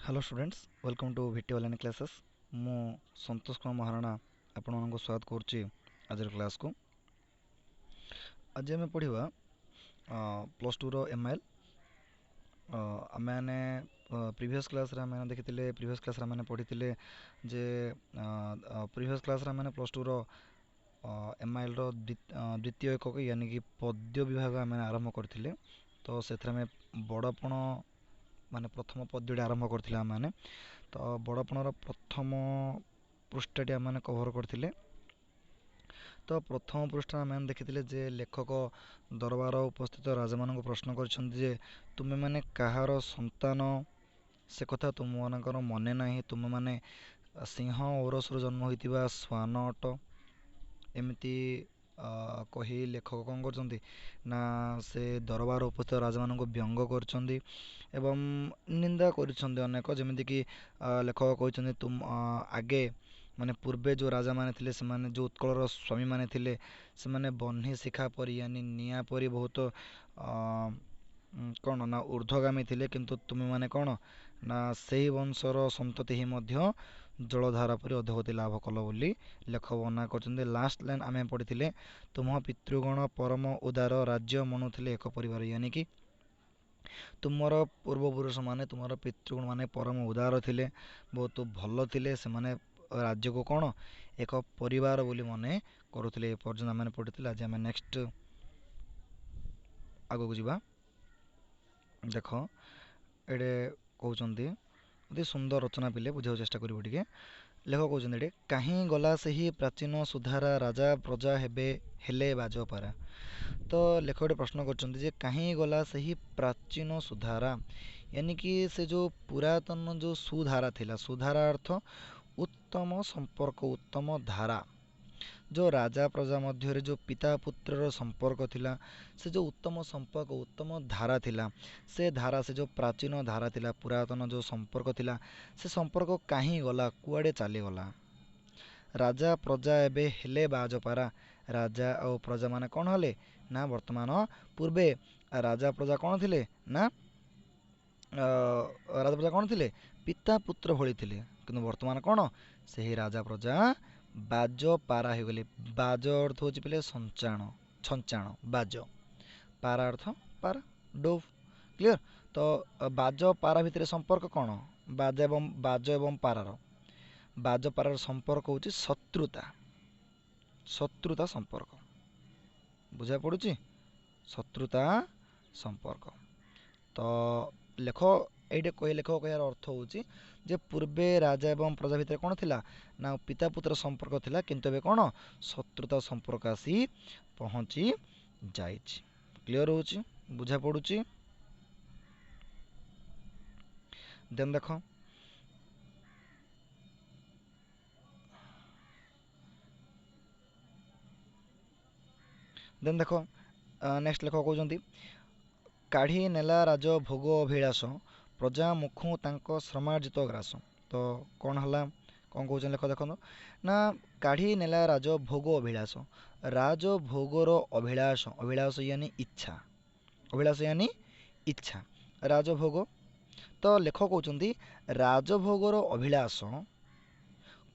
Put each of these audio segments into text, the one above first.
Hello students welcome to भिटी online classes मु संतोष कुमार महाराणा आपण स्वागत करुच्ची आज क्लास को। आज आम पढ़ा प्लस टू रो एम आइल आम मैंने प्रीवियस क्लास आम देखी प्रीवियस क्लास आम पढ़ी जे प्रीवियस क्लास आम प्लस टू रो एम आइल रो द्वितीय एकक यानी कि पद्य विभाग आम आरंभ करते तो से बड़पण माने प्रथम पद्यटी आरंभ करथिले आम माने तो बड़पणर प्रथम पृष्ठटी आम कभर करथिले। तो प्रथम पृष्ठ आम देखिथिले जे लेखक दरबार उपस्थित राजा मानक प्रश्न करछन्ति जे तुमे माने कहार संतान से कथा तुम मानकर मने नाही, तुमे माने सिंह औरसरु जन्म होइतिबा श्वान अट एमती कही लेखक कौन करछन्ति ना से दरबार उपस्थित राजा मानक व्यंग करछन्ति एवं निंदा करछन्ति अनेक जेमिति कि लेखक कहछन्ति तुम आगे माने पूर्वे जो राजा माने थिले से माने जो उत्कलर स्वामी माने थिले से माने बन्ही शिखा परी यानी निया परी बहुत कौन ना ऊर्ध्वगामी थिले किंतु तुम माने कौन ना सही वंशर संतति ही मध्य जलधारा परी अधोगति लाभ कल बोली लेखक वर्णना करछन्ति। लास्ट लाइन आमे पढ़िथिले तुम पितृगण परम उदार राज्य मनुथिले एक परिवार यानी कि तुमर पूर्वपुरुष माने तुमर पितृगण माने परम उदार थिले बहुत भल थिले से माने राज्य को कौन एक परिवार बोली मने करुथिले पर्यंत आमे पढ़िथिले। आज आमे नेक्स्ट आगो को जिबा देख एडे कहउचन्ति अति सुंदर रचना पिले बुझाउ चेष्टा करिवो टिके। लेखक कहउचन्ति एडे काहीं गला सही प्राचीन सुधारा राजा प्रजा हेबे हेले बाजपारा। तो लेखक गोटे प्रश्न करछन्ति जे काहीं गला सही प्राचीन सुधारा यानी कि से जो पुरातन जो सुधारा थिला सुधारा अर्थ उत्तम संपर्क उत्तम धारा जो राजा प्रजा मध्य जो पिता पुत्र संपर्क थिला से जो उत्तम संपर्क उत्तम धारा थिला से धारा से जो प्राचीन धारा थिला पुरातन जो संपर्क थिला से संपर्क काहीं गला कुआडे चली गला। राजा प्रजा एबे हेले बाजपारा राजा और प्रजा माने कौन हले ना वर्तमान पूर्वे राजा प्रजा कौन थिले ना राजा प्रजा कौन थिले पिता पुत्र भली थिले किंतु वर्तमान कौन से ही राजा प्रजा बाज पारा हो गले। बाज अर्थ हूँ पे संचाण छंचाण बाज पारा अर्थ पारा डोव क्लियर। तो बाज पारा भितर संपर्क कौन बाज एवं पारार बाज पारार संपर्क हूँ शत्रुता शत्रुता संपर्क बुझा पड़ुची शत्रुता संपर्क। तो लेख ये कहे लेखक कहार अर्थ हूँ जे पूर्वे राजा एवं प्रजा भितर कौन थिला ना पिता पुत्र संपर्क थिला किंतु एबे कौन शत्रुता संपर्क आसी पहुँची जाइछि। क्लियर होची बुझा पड़ुची। देन देख नेक्स्ट लेखक कहउचन्ति काढ़ी नेला राज भोग अभिलाष प्रजा मुखु तांको श्रमार्जित ग्रास। तो कौन हला कौन कहउछन लेख देखो ना काढ़ी नेला राज भोग अभिलाष राज भोगर अभिलाष अभिलाष यानी इच्छा अभिलाष यानी इच्छा राजभोग। तो लेखक कहउचन्ति राजभोगर अभिलाष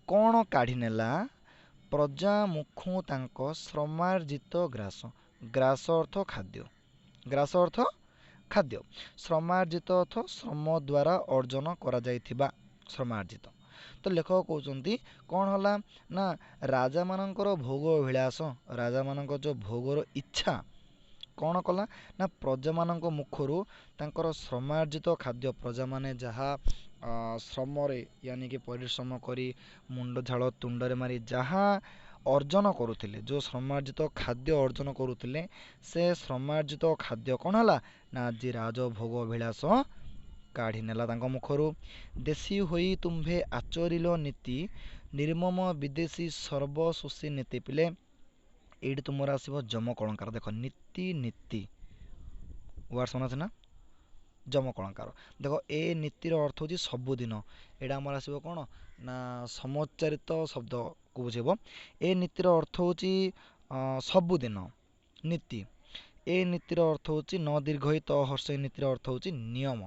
कौन काढ़ी नेला प्रजा मुखु तांको श्रमार्जित ग्रास ग्रास अर्थ खाद्य ग्रास अर्थ खाद्य श्रमार्जित अर्थ श्रम द्वारा अर्जन करा जाइथिबा श्रमार्जित। तो लेखक कहउचन्ति कौन हला ना राजा मानकर भोग अभिलाष राजा मानकर जो भोगर इच्छा कौन कला ना प्रजा मानक मुखरू तांकर श्रमार्जित खाद्य प्रजा माने जहा श्रम यानी कि परिश्रम करी मुंड झाल तुंडरे मारी जहा अर्जन करुथिले जो श्रमार्जित खाद्य अर्जन करुथिले से श्रमार्जित खाद्य कौन हला ना आज राजभोग अभिलाष काढ़ी नेला तांको मुखरू। देशी होई तुम्भे आचरिल नीति निर्मम विदेशी सर्वशोषी नीति पिले ये तुमर आसो जम कलंकार देख नीति नीति वार्ड समझ ना जम कलंकार देख ए नीतिर अर्थ हूँ सबुदिन यहाँ आमर आसो कौन ना समोच्चारित शब्द को बुझेब ए नीतिर अर्थ हूँ सबुदिन नीति ए नीतिर अर्थ हूँ न दीर्घ तो हर्ष नीतिर अर्थ हूँ नियम।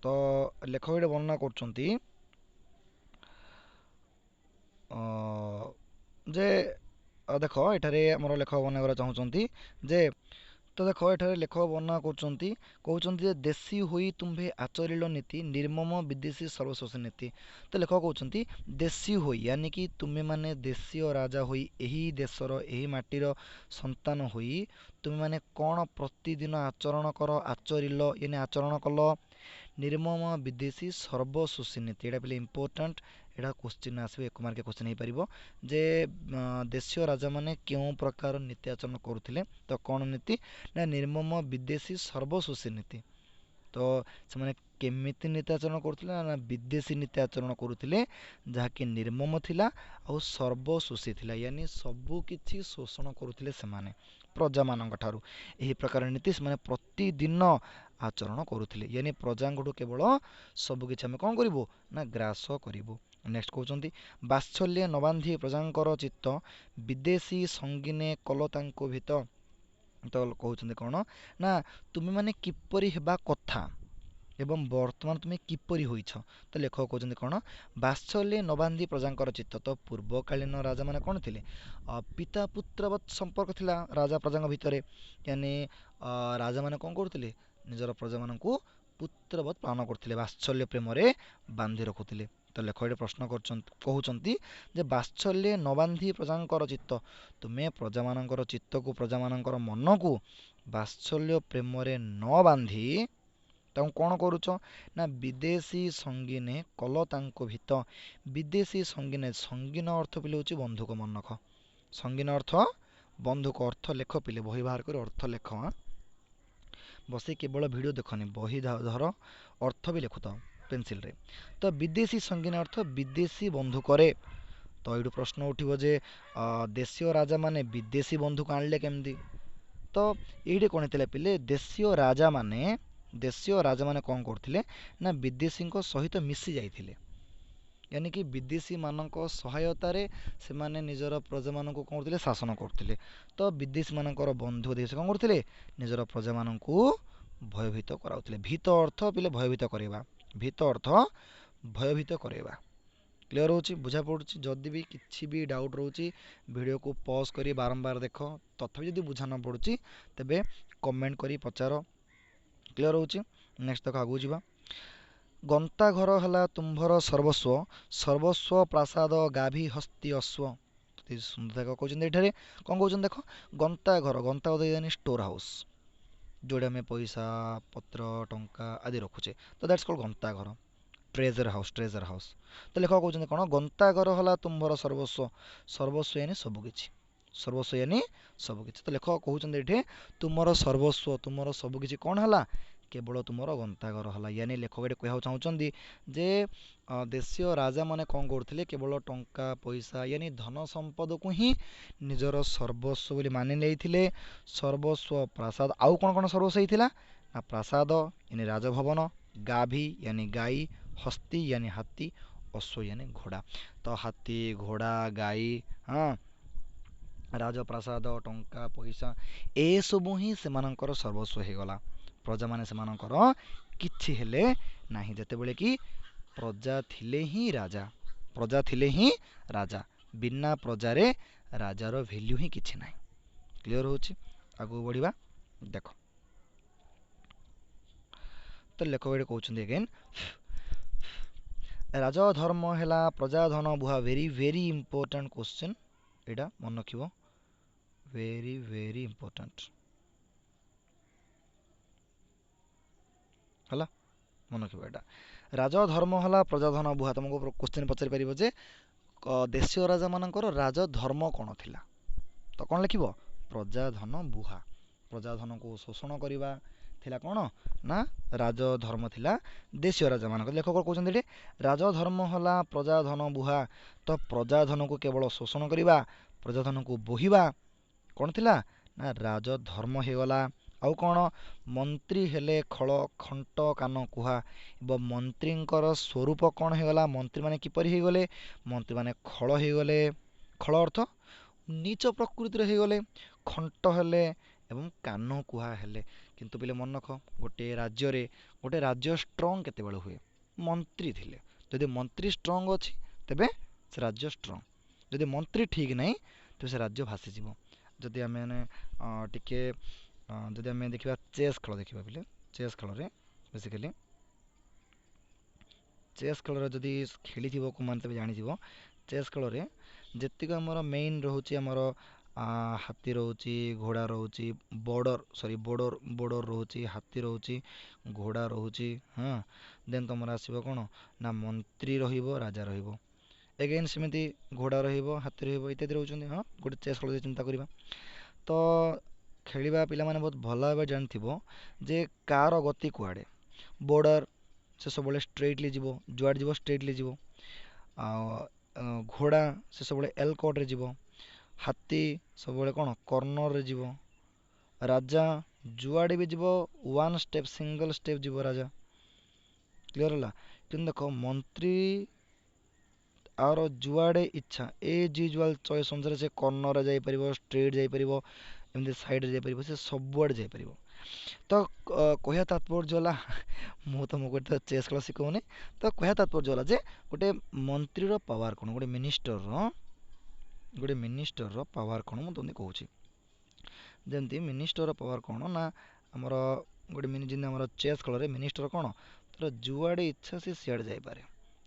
तो ତ ଲେଖକ ଏଠି ବର୍ଣ୍ଣନା କରୁଛନ୍ତି ଯେ ଦେଖ ଏଠାରେ ଆମର ଲେଖକ ବର୍ଣ୍ଣନା କରିବାକୁ ଚାହୁଁଛନ୍ତି ଯେ ତ ଦେଖ ଏଠାରେ ଲେଖକ ବର୍ଣ୍ଣନା କରୁଛନ୍ତି କହୁଛନ୍ତି ଯେ ଦେଶୀ ହୋଇ ତୁମ୍ଭେ ଆଚରିଲ ନୀତି ନିର୍ମମ ବିଦେଶୀ ସର୍ବଶୋଷୀ ନୀତି। ତ ଲେଖକ କହୁଛନ୍ତି ଦେଶୀ ହୋଇ ୟାନି କି ତୁମେମାନେ ଦେଶୀୟ ରାଜା ହୋଇ ଏହି ଦେଶର ଏହି ମାଟିର ସନ୍ତାନ ହୋଇ ତୁମେମାନେ କ'ଣ ପ୍ରତିଦିନ ଆଚରଣ କର ଆଚରିଲ ୟାନି ଆଚରଣ କଲ ନିର୍ମମ ବିଦେଶୀ ସର୍ବଶୋଷୀ ନୀତି। ଏଇଟା ପିଲେ ଇମ୍ପୋର୍ଟାଣ୍ଟ, ଏଇଟା କୋଶ୍ଚିନ୍ ଆସିବ, ଏକ ମାର୍କିଆ କୋଶ୍ଚିନ୍ ହେଇପାରିବ ଯେ ଦେଶୀୟ ରାଜାମାନେ କେଉଁ ପ୍ରକାର ନୀତି ଆଚରଣ କରୁଥିଲେ। ତ କ'ଣ ନୀତି ନା ନିର୍ମମ ବିଦେଶୀ ସର୍ବଶୋଷୀ ନୀତି। ତ ସେମାନେ କେମିତି ନୀତି ଆଚରଣ କରୁଥିଲେ ନା ବିଦେଶୀ ନୀତି ଆଚରଣ କରୁଥିଲେ ଯାହାକି ନିର୍ମମ ଥିଲା ଆଉ ସର୍ବଶୋଷୀ ଥିଲା ୟାନି ସବୁକିଛି ଶୋଷଣ କରୁଥିଲେ ସେମାନେ ପ୍ରଜାମାନଙ୍କ ଠାରୁ। ଏହି ପ୍ରକାର ନୀତି ସେମାନେ ପ୍ରତିଦିନ ଆଚରଣ କରୁଥିଲେ ୟାନି ପ୍ରଜାଙ୍କଠୁ କେବଳ ସବୁକିଛି ଆମେ କ'ଣ କରିବୁ ନା ଗ୍ରାସ କରିବୁ। ନେକ୍ସଟ କହୁଛନ୍ତି ବାତ୍ସଲ୍ୟ ନବାନ୍ଧି ପ୍ରଜାଙ୍କର ଚିତ୍ତ ବିଦେଶୀ ସଙ୍ଗିନେ କଲ ତାଙ୍କୁ ଭିତ। ତ କହୁଛନ୍ତି କ'ଣ ନା ତୁମେମାନେ କିପରି ହେବା କଥା ଏବଂ ବର୍ତ୍ତମାନ ତୁମେ କିପରି ହୋଇଛ। ତ ଲେଖକ କହୁଛନ୍ତି କ'ଣ ବାତ୍ସଲ୍ୟ ନବାନ୍ଧି ପ୍ରଜାଙ୍କର ଚିତ୍ତ। ତ ପୂର୍ବକାଳୀନ ରାଜାମାନେ କ'ଣ ଥିଲେ ପିତା ପୁତ୍ରବତ୍ ସମ୍ପର୍କ ଥିଲା ରାଜା ପ୍ରଜାଙ୍କ ଭିତରେ ୟାନି ରାଜାମାନେ କ'ଣ କରୁଥିଲେ ନିଜର ପ୍ରଜାମାନଙ୍କୁ ପୁତ୍ରବତ୍ ପାଳନ କରୁଥିଲେ ବାତ୍ସଲ୍ୟ ପ୍ରେମରେ ବାନ୍ଧି ରଖୁଥିଲେ। ତ ଲେଖକ ଏଠି ପ୍ରଶ୍ନ କହୁଛନ୍ତି ଯେ ବାତ୍ସଲ୍ୟ ନବାନ୍ଧି ପ୍ରଜାଙ୍କର ଚିତ୍ତ ତୁମେ ପ୍ରଜାମାନଙ୍କର ଚିତ୍ତକୁ ପ୍ରଜାମାନଙ୍କର ମନକୁ ବାତ୍ସଲ୍ୟ ପ୍ରେମରେ ନ ବାନ୍ଧି ତାଙ୍କୁ କ'ଣ କରୁଛ ନା ବିଦେଶୀ ସଙ୍ଗୀନେ କଲ ତାଙ୍କୁ ଭିତ। ବିଦେଶୀ ସଙ୍ଗୀନେ ସଙ୍ଗୀନ ଅର୍ଥ ପିଲେ ହେଉଛି ବନ୍ଧୁକ ମନକ ସଙ୍ଗୀନ ଅର୍ଥ ବନ୍ଧୁକ ଅର୍ଥ ଲେଖ ପିଲେ ବହି ବାହାର କରି ଅର୍ଥ ଲେଖ ବସି କେବଳ ଭିଡ଼ିଓ ଦେଖନି ବହି ଧର ଅର୍ଥ ବି ଲେଖୁଥାଅ ପେନସିଲରେ। ତ ବିଦେଶୀ ସଙ୍ଗୀନ ଅର୍ଥ ବିଦେଶୀ ବନ୍ଧୁକରେ। ତ ଏଇଠୁ ପ୍ରଶ୍ନ ଉଠିବ ଯେ ଦେଶୀୟ ରାଜାମାନେ ବିଦେଶୀ ବନ୍ଧୁକ ଆଣିଲେ କେମିତି। ତ ଏଇଠି କ'ଣ ହେଇଥିଲା ପିଲେ ଦେଶୀୟ ରାଜାମାନେ କ'ଣ କରୁଥିଲେ ନା ବିଦେଶୀଙ୍କ ସହିତ ମିଶି ଯାଇଥିଲେ ୟାନି କି ବିଦେଶୀମାନଙ୍କ ସହାୟତାରେ ସେମାନେ ନିଜର ପ୍ରଜାମାନଙ୍କୁ କ'ଣ କରୁଥିଲେ ଶାସନ କରୁଥିଲେ। ତ ବିଦେଶୀମାନଙ୍କର ବନ୍ଧୁ ଦେଶ କ'ଣ କରୁଥିଲେ ନିଜର ପ୍ରଜାମାନଙ୍କୁ ଭୟଭୀତ କରାଉଥିଲେ। ଭୀତ ଅର୍ଥ ପିଲେ ଭୟଭୀତ କରାଇବା ଭୀତ ଅର୍ଥ ଭୟଭୀତ କରାଇବା। କ୍ଲିୟର ହେଉଛି ବୁଝା ପଡ଼ୁଛି। ଯଦି ବି କିଛି ବି ଡାଉଟ୍ ରହୁଛି ଭିଡ଼ିଓକୁ ପଜ୍ କରି ବାରମ୍ବାର ଦେଖ ତଥାପି ଯଦି ବୁଝା ନ ପଡ଼ୁଛି ତେବେ କମେଣ୍ଟ କରି ପଚାର। କ୍ଲିୟର ହେଉଛି। ନେକ୍ସଟ ଦେଖ ଆଗକୁ ଯିବା। ଗନ୍ତା ଘର ହେଲା ତୁମ୍ଭର ସର୍ବସ୍ୱ ସର୍ବସ୍ୱ ପ୍ରାସାଦ ଗାଭୀ ହସ୍ତି ଅଶ୍ଵ। ସୁନ୍ଦର କହୁଛନ୍ତି ଏଠାରେ କ'ଣ କହୁଛନ୍ତି ଦେଖ ଗନ୍ତା ଘର ଷ୍ଟୋର ହାଉସ୍ ଯେଉଁଠି ଆମେ ପଇସା ପତ୍ର ଟଙ୍କା ଆଦି ରଖୁଛେ। ତ ଦ୍ୟାଟ୍ସ କଲ୍ଡ ଗନ୍ତା ଘର ଟ୍ରେଜର ହାଉସ୍। ତ ଲେଖକ କହୁଛନ୍ତି କ'ଣ ଗନ୍ତା ଘର ହେଲା ତୁମ୍ଭର ସର୍ବସ୍ୱ ୟାନି ସବୁକିଛି। ତ ଲେଖକ କହୁଛନ୍ତି ଏଠି ତୁମର ସର୍ବସ୍ୱ ତୁମର ସବୁକିଛି କ'ଣ ହେଲା କେବଳ ତୁମର ଗନ୍ତାଘର ହେଲା। ୟାନି ଲେଖକ ଏଠି କହିବାକୁ ଚାହୁଁଛନ୍ତି ଯେ ଦେଶୀୟ ରାଜାମାନେ କ'ଣ କରୁଥିଲେ କେବଳ ଟଙ୍କା ପଇସା ୟାନି ଧନ ସମ୍ପଦକୁ ହିଁ ନିଜର ସର୍ବସ୍ୱ ବୋଲି ମାନି ନେଇଥିଲେ। ସର୍ବସ୍ୱ ପ୍ରାସାଦ ଆଉ କ'ଣ କ'ଣ ସର୍ବସ୍ୱ ହେଇଥିଲା ନା ପ୍ରାସାଦ ୟାନି ରାଜଭବନ ଗାଭୀ ୟାନି ଗାଈ ହସ୍ତି ୟାନି ହାତୀ ଅଶ୍ଵ ୟାନି ଘୋଡ଼ା। ତ ହାତୀ ଘୋଡ଼ା ଗାଈ ରାଜପ୍ରାସାଦ ଟଙ୍କା ପଇସା ଏସବୁ ହିଁ ସେମାନଙ୍କର ସର୍ବସ୍ୱ ହେଇଗଲା। ପ୍ରଜାମାନେ ସେମାନଙ୍କର କିଛି ହେଲେ ନାହିଁ। ଯେତେବେଳେ କି ପ୍ରଜା ଥିଲେ ହିଁ ରାଜା ବିନା ପ୍ରଜାରେ ରାଜାର ଭ୍ୟାଲ୍ୟୁ ହିଁ କିଛି ନାହିଁ। କ୍ଲିୟର ହେଉଛି। ଆଗକୁ ବଢ଼ିବା ଦେଖ। ତ ଲେଖକ ଏଠି କହୁଛନ୍ତି ଏଗେନ୍ ରାଜଧର୍ମ ହେଲା ପ୍ରଜାଧନ ବୁହା। ଭେରି ଇମ୍ପୋର୍ଟାଣ୍ଟ କ୍ୱେଶ୍ଚିନ୍ ଏଇଟା ମନେ ରଖିବ ଭେରି ଇମ୍ପୋର୍ଟାଣ୍ଟ ହେଲା ମନେ ରଖିବ ଏଇଟା। ରାଜଧର୍ମ ହେଲା ପ୍ରଜାଧନ ବୁହା। ତମକୁ କ୍ୱେଶ୍ଚିନ୍ ପଚାରି ପାରିବ ଯେ ଦେଶୀୟ ରାଜାମାନଙ୍କର ରାଜଧର୍ମ କ'ଣ ଥିଲା। ତ କ'ଣ ଲେଖିବ ପ୍ରଜାଧନ ବୁହା। ପ୍ରଜାଧନକୁ ଶୋଷଣ କରିବା ଥିଲା କ'ଣ ନା ରାଜଧର୍ମ ଥିଲା ଦେଶୀୟ ରାଜାମାନଙ୍କର। ଲେଖକ କହୁଛନ୍ତି ଏଠି ରାଜଧର୍ମ ହେଲା ପ୍ରଜାଧନ ବୁହା। ତ ପ୍ରଜାଧନକୁ କେବଳ ଶୋଷଣ କରିବା ପ୍ରଜାଧନକୁ ବୋହିବା କ'ଣ ଥିଲା ନା ରାଜଧର୍ମ ହେଇଗଲା। ଆଉ କ'ଣ ମନ୍ତ୍ରୀ ହେଲେ ଖଣ୍ଟ କାନ କୁହା। ଏବଂ ମନ୍ତ୍ରୀଙ୍କର ସ୍ୱରୂପ କ'ଣ ହେଇଗଲା ମନ୍ତ୍ରୀମାନେ କିପରି ହେଇଗଲେ ମନ୍ତ୍ରୀମାନେ ଖଳ ହେଇଗଲେ। ଖଳ ଅର୍ଥ ନୀଚ ପ୍ରକୃତିର ହେଇଗଲେ ଖଣ୍ଟ ହେଲେ ଏବଂ କାନ କୁହା ହେଲେ। କିନ୍ତୁ ପିଲେ ମନେ ରଖ ଗୋଟେ ରାଜ୍ୟ ଷ୍ଟ୍ରଙ୍ଗ କେତେବେଳେ ହୁଏ? ମନ୍ତ୍ରୀ ଥିଲେ। ଯଦି ମନ୍ତ୍ରୀ ଷ୍ଟ୍ରଙ୍ଗ ଅଛି ତେବେ ସେ ରାଜ୍ୟ ଷ୍ଟ୍ରଙ୍ଗ। ଯଦି ମନ୍ତ୍ରୀ ଠିକ୍ ନାହିଁ ତେବେ ସେ ରାଜ୍ୟ ଭାସିଯିବ। ଯଦି ଆମେ ମାନେ ଟିକେ ଯଦି ଆମେ ଦେଖିବା ଚେସ୍ ଖେଳ ଦେଖିବା ପିଲେ, ଚେସ୍ ଖେଳରେ ବେସିକାଲି ଚେସ୍ ଖେଳରେ ଯଦି ଖେଳିଥିବ କୋଉମାନେ ତେବେ ଜାଣିଥିବ, ଚେସ୍ ଖେଳରେ ଯେତିକ ଆମର ମେଇନ୍ ରହୁଛି ଆମର ହାତୀ ରହୁଛି, ଘୋଡ଼ା ରହୁଛି, ବୋର୍ଡ଼ର ରହୁଛି, ହାତୀ ରହୁଛି, ଘୋଡ଼ା ରହୁଛି, ହଁ। ଦେନ୍ ତମର ଆସିବ କ'ଣ ନା ମନ୍ତ୍ରୀ ରହିବ, ରାଜା ରହିବ। ଏଗେନ୍ ସେମିତି ଘୋଡ଼ା ରହିବ, ହାତୀ ରହିବ ଇତ୍ୟାଦି ରହୁଛନ୍ତି। ହଁ, ଗୋଟେ ଚେସ୍ ଖେଳ ଚିନ୍ତା କରିବା ତ ଖେଳିବା ପିଲାମାନେ ବହୁତ ଭଲ ଭାବେ ଜାଣିଥିବ ଯେ କାର ଗତି କୁଆଡ଼େ। ବୋର୍ଡ଼ର ସେ ସବୁବେଳେ ଷ୍ଟ୍ରେଟ୍ଲି ଯିବ, ଯୁଆଡ଼େ ଯିବ ଷ୍ଟ୍ରେଟ୍ଲି ଯିବ। ଆଉ ଘୋଡ଼ା ସେ ସବୁବେଳେ ଏଲ୍ କଟ୍ରେ ଯିବ। ହାତୀ ସବୁବେଳେ କ'ଣ କର୍ଣ୍ଣରରେ ଯିବ। ରାଜା ଯୁଆଡ଼େ ବି ଯିବ ୱାନ୍ ଷ୍ଟେପ୍ ସିଙ୍ଗଲ ଷ୍ଟେପ୍ ଯିବ ରାଜା। କ୍ଲିୟର ହେଲା? କିନ୍ତୁ ଦେଖ ମନ୍ତ୍ରୀ ଆର ଯୁଆଡ଼େ ଇଚ୍ଛା ଏଜ୍ ୟୁଜୁଆଲ୍ ଚଏସ୍ ଅନୁସାରେ ସେ କର୍ଣ୍ଣରରେ ଯାଇପାରିବ, ଷ୍ଟ୍ରେଟ୍ ଯାଇପାରିବ, ଏମିତି ସାଇଡ଼୍ରେ ଯାଇପାରିବ, ସେ ସବୁଆଡ଼େ ଯାଇପାରିବ। ତ କହିବା ତାତ୍ପର୍ଯ୍ୟ ହେଲା ମୁଁ ତମକୁ ଗୋଟେ ଚେସ୍ ଖେଳ ଶିଖଉନି। ତ କହିବା ତାତ୍ପର୍ଯ୍ୟ ହେଲା ଯେ ଗୋଟେ ମନ୍ତ୍ରୀର ପାୱାର କ'ଣ, ଗୋଟେ ମିନିଷ୍ଟରର ପାୱାର କ'ଣ ମୁଁ ତୁମକୁ କହୁଛି। ଯେମିତି ମିନିଷ୍ଟରର ପାୱାର କ'ଣ ନା ଆମର ଯେମିତି ଆମର ଚେସ୍ ଖେଳରେ ମିନିଷ୍ଟର କ'ଣ ତାର ଯୁଆଡ଼େ ଇଚ୍ଛା ସେ ସିଆଡ଼େ ଯାଇପାରେ।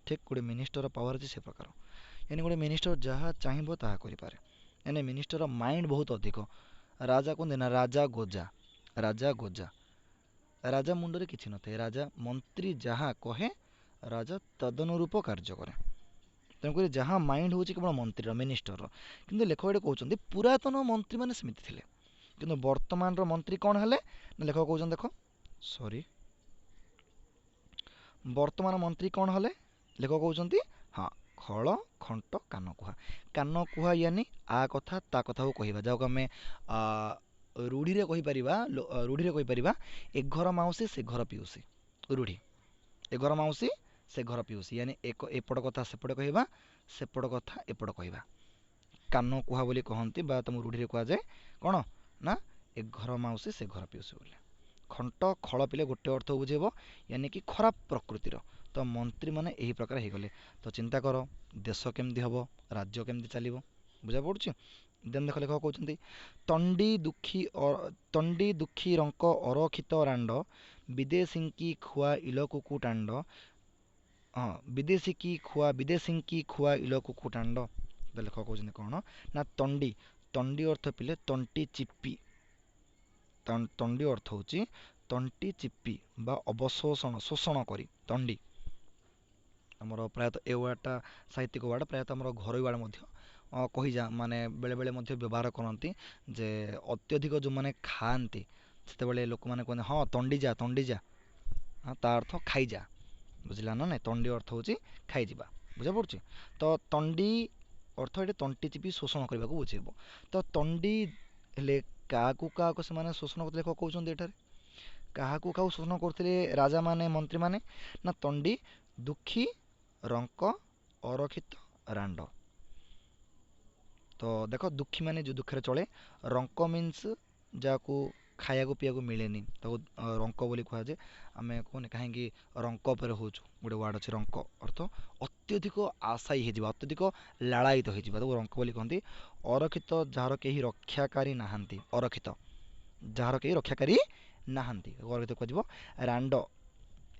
ଠିକ୍ ଗୋଟେ ମିନିଷ୍ଟରର ପାୱାର ଅଛି ସେ ପ୍ରକାର। ଏନେ ଗୋଟେ ମିନିଷ୍ଟର ଯାହା ଚାହିଁବ ତାହା କରିପାରେ। ଏନେ ମିନିଷ୍ଟରର ମାଇଣ୍ଡ ବହୁତ ଅଧିକ। ରାଜା କୁହନ୍ତି ନା ରାଜା ଗୋଜା। ରାଜା ମୁଣ୍ଡରେ କିଛି ନଥାଏ। ମନ୍ତ୍ରୀ ଯାହା କହେ ରାଜା ତଦନୁରୂପ କାର୍ଯ୍ୟ କରେ। ତେଣୁକରି ଯାହା ମାଇଣ୍ଡ ହେଉଛି କେବଳ ମନ୍ତ୍ରୀର, ମିନିଷ୍ଟରର। କିନ୍ତୁ ଲେଖକ ଏଠି କହୁଛନ୍ତି ପୁରାତନ ମନ୍ତ୍ରୀମାନେ ସେମିତି ଥିଲେ। କିନ୍ତୁ ବର୍ତ୍ତମାନର ମନ୍ତ୍ରୀ କ'ଣ ହେଲେ ନା ଲେଖକ କହୁଛନ୍ତି ଦେଖ ବର୍ତ୍ତମାନ ମନ୍ତ୍ରୀ କ'ଣ ହେଲେ ଲେଖକ କହୁଛନ୍ତି ହଁ ଖଳ ଖଣ୍ଟ କାନ କୁହା ୟାନି ଆ କଥା ତା କଥାକୁ କହିବା, ଯାହାକୁ ଆମେ ରୂଢ଼ିରେ କହିପାରିବା ଏ ଘର ମାଉସୀ ସେ ଘର ପିଉସୀ। ରୂଢ଼ି ଏ ଘର ମାଉସୀ ସେ ଘର ପିଉସୀ ୟାନି ଏପଟ କଥା ସେପଟେ କହିବା, ସେପଟ କଥା ଏପଟ କହିବା। କାନ କୁହା ବୋଲି କହନ୍ତି ବା ତମ ରୂଢ଼ିରେ କୁହାଯାଏ କ'ଣ ନା ଏ ଘର ମାଉସୀ ସେ ଘର ପିଉସୀ ବୋଲି। ଖଣ୍ଟ ଖଳ ପିଲେ ଗୋଟେ ଅର୍ଥ ବୁଝେଇବ ୟାନି କି ଖରାପ ପ୍ରକୃତିର। ତ ମନ୍ତ୍ରୀମାନେ ଏହି ପ୍ରକାର ହେଇଗଲେ। ତ ଚିନ୍ତା କର ଦେଶ କେମିତି ହେବ, ରାଜ୍ୟ କେମିତି ଚାଲିବ, ବୁଝା ପଡ଼ୁଛି। ଦେନ୍ ଦେଖ ଲେଖକ କହୁଛନ୍ତି ତଣ୍ଡି ଦୁଃଖୀ ରଙ୍କ ଅରକ୍ଷିତ ରାଣ୍ଡ ବିଦେଶୀଙ୍କି ଖୁଆ ଇଲକୁକୁ ଟାଣ୍ଡ। ହଁ, ବିଦେଶୀଙ୍କି ଖୁଆ ଇଲକୁକୁ ଟାଣ୍ଡ। ଲେଖକ କହୁଛନ୍ତି କ'ଣ ନା ତଣ୍ଡି ଅର୍ଥ ପିଲେ ତଣ୍ଟି ଚିପି। ତଣ୍ଡି ଅର୍ଥ ହେଉଛି ତଣ୍ଟି ଚିପି ବା ଶୋଷଣ କରି ତଣ୍ଡି। ଆମର ପ୍ରାୟତଃ ଏ ୱାର୍ଡ଼ଟା ସାହିତ୍ୟିକ ୱାର୍ଡ଼, ପ୍ରାୟତଃ ଆମର ଘରୋଇ ୱାର୍ଡ଼ ମଧ୍ୟ ମାନେ ବେଳେବେଳେ ମଧ୍ୟ ବ୍ୟବହାର କରନ୍ତି ଯେ ଅତ୍ୟଧିକ ଯେଉଁମାନେ ଖାଆନ୍ତି ସେତେବେଳେ ଲୋକମାନେ କୁହନ୍ତି ହଁ ତଣ୍ଡି ଯା ତା ଅର୍ଥ ଖାଇଯା। ବୁଝିଲା ନା ନାଇଁ? ତଣ୍ଡି ଅର୍ଥ ହେଉଛି ଖାଇଯିବା। ବୁଝା ପଡ଼ୁଛି? ତ ତଣ୍ଡି ଅର୍ଥ ଏଠି ତଣ୍ଟି ଚିପି ଶୋଷଣ କରିବାକୁ ବୁଝେଇବ। ତ ତଣ୍ଡି ହେଲେ କାହାକୁ ସେମାନେ ଶୋଷଣ କରୁଥିଲେ ଲେଖକ କହୁଛନ୍ତି ଏଠାରେ। କାହାକୁ ଶୋଷଣ କରୁଥିଲେ ରାଜାମାନେ, ମନ୍ତ୍ରୀମାନେ ନା ତଣ୍ଡି ଦୁଃଖୀ ରଙ୍କ ଅରକ୍ଷିତ ରାଣ୍ଡ। ତ ଦେଖ ଦୁଃଖୀ ମାନେ ଯେଉଁ ଦୁଃଖରେ ଚଳେ, ରଙ୍କ ମିନ୍ସ ଯାହାକୁ ଖାଇବାକୁ ପିଇବାକୁ ମିଳେନି ତାକୁ ରଙ୍କ ବୋଲି କୁହାଯାଏ। ଆମେ କହୁନି କାହିଁକି ରଙ୍କ ଉପରେ ହେଉଛୁ, ଗୋଟେ ୱାର୍ଡ଼ ଅଛି ରଙ୍କ ଅର୍ଥ ଅତ୍ୟଧିକ ଆଶାୟୀ ହେଇଯିବା, ଅତ୍ୟଧିକ ଲାଳାୟିତ ହେଇଯିବା, ତାକୁ ରଙ୍କ ବୋଲି କହନ୍ତି। ଅରକ୍ଷିତ ଯାହାର କେହି ରକ୍ଷାକାରୀ ନାହାନ୍ତି, ଅରକ୍ଷିତ କୁହାଯିବ। ରାଣ୍ଡ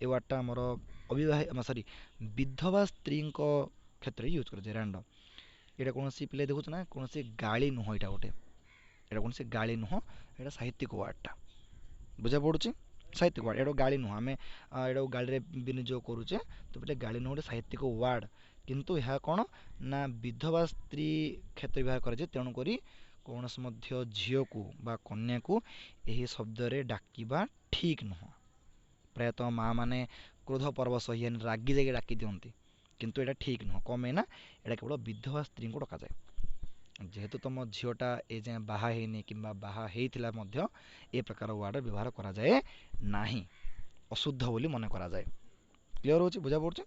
ଏ ୱାର୍ଡ଼ଟା ଆମର ବିଧବା ସ୍ତ୍ରୀଙ୍କ କ୍ଷେତ୍ରରେ ୟୁଜ୍ କରାଯାଏ ରାଣ୍ଡ। ଏଇଟା କୌଣସି ପିଲା ଦେଖୁଛୁ ନା କୌଣସି ଗାଳି ନୁହଁ, ଏଇଟା ସାହିତ୍ୟିକ ୱାର୍ଡ଼ଟା। ବୁଝା ପଡ଼ୁଛି? ସାହିତ୍ୟିକ ୱାର୍ଡ଼, ଏଇଟା ଗାଳି ନୁହଁ। ଆମେ ଏଇଟାକୁ ଗାଳିରେ ବିନିଯୋଗ କରୁଛେ, ତ ଏଇଟା ଗାଳି ନୁହଁ, ଗୋଟେ ସାହିତ୍ୟିକ ୱାର୍ଡ଼। କିନ୍ତୁ ଏହା କ'ଣ ନା ବିଧବା ସ୍ତ୍ରୀ କ୍ଷେତ୍ରରେ ବ୍ୟବହାର କରାଯାଏ। ତେଣୁକରି କୌଣସି ମଧ୍ୟ ଝିଅକୁ ବା କନ୍ୟାକୁ ଏହି ଶବ୍ଦରେ ଡାକିବା ଠିକ୍ ନୁହଁ। ପ୍ରାୟତଃ ମାଆ ମାନେ କ୍ରୋଧ ପରବଶ ରାଗି ଯାଇକି ଡାକି ଦିଅନ୍ତି, କିନ୍ତୁ ଏଇଟା ଠିକ୍ ନୁହଁ। କ'ଣ ପାଇଁ ନା ଏଇଟା କେବଳ ବିଧବା ସ୍ତ୍ରୀଙ୍କୁ ଡକାଯାଏ। ଯେହେତୁ ତମ ଝିଅଟା ଏଯାଏଁ ବାହା ହେଇନି କିମ୍ବା ବାହା ହେଇଥିଲା ମଧ୍ୟ ଏ ପ୍ରକାର ୱାର୍ଡ଼ ବ୍ୟବହାର କରାଯାଏ ନାହିଁ, ଅଶୁଦ୍ଧ ବୋଲି ମନେ କରାଯାଏ। କ୍ଲିୟର ହେଉଛି? ବୁଝା ପଡ଼ୁଛି?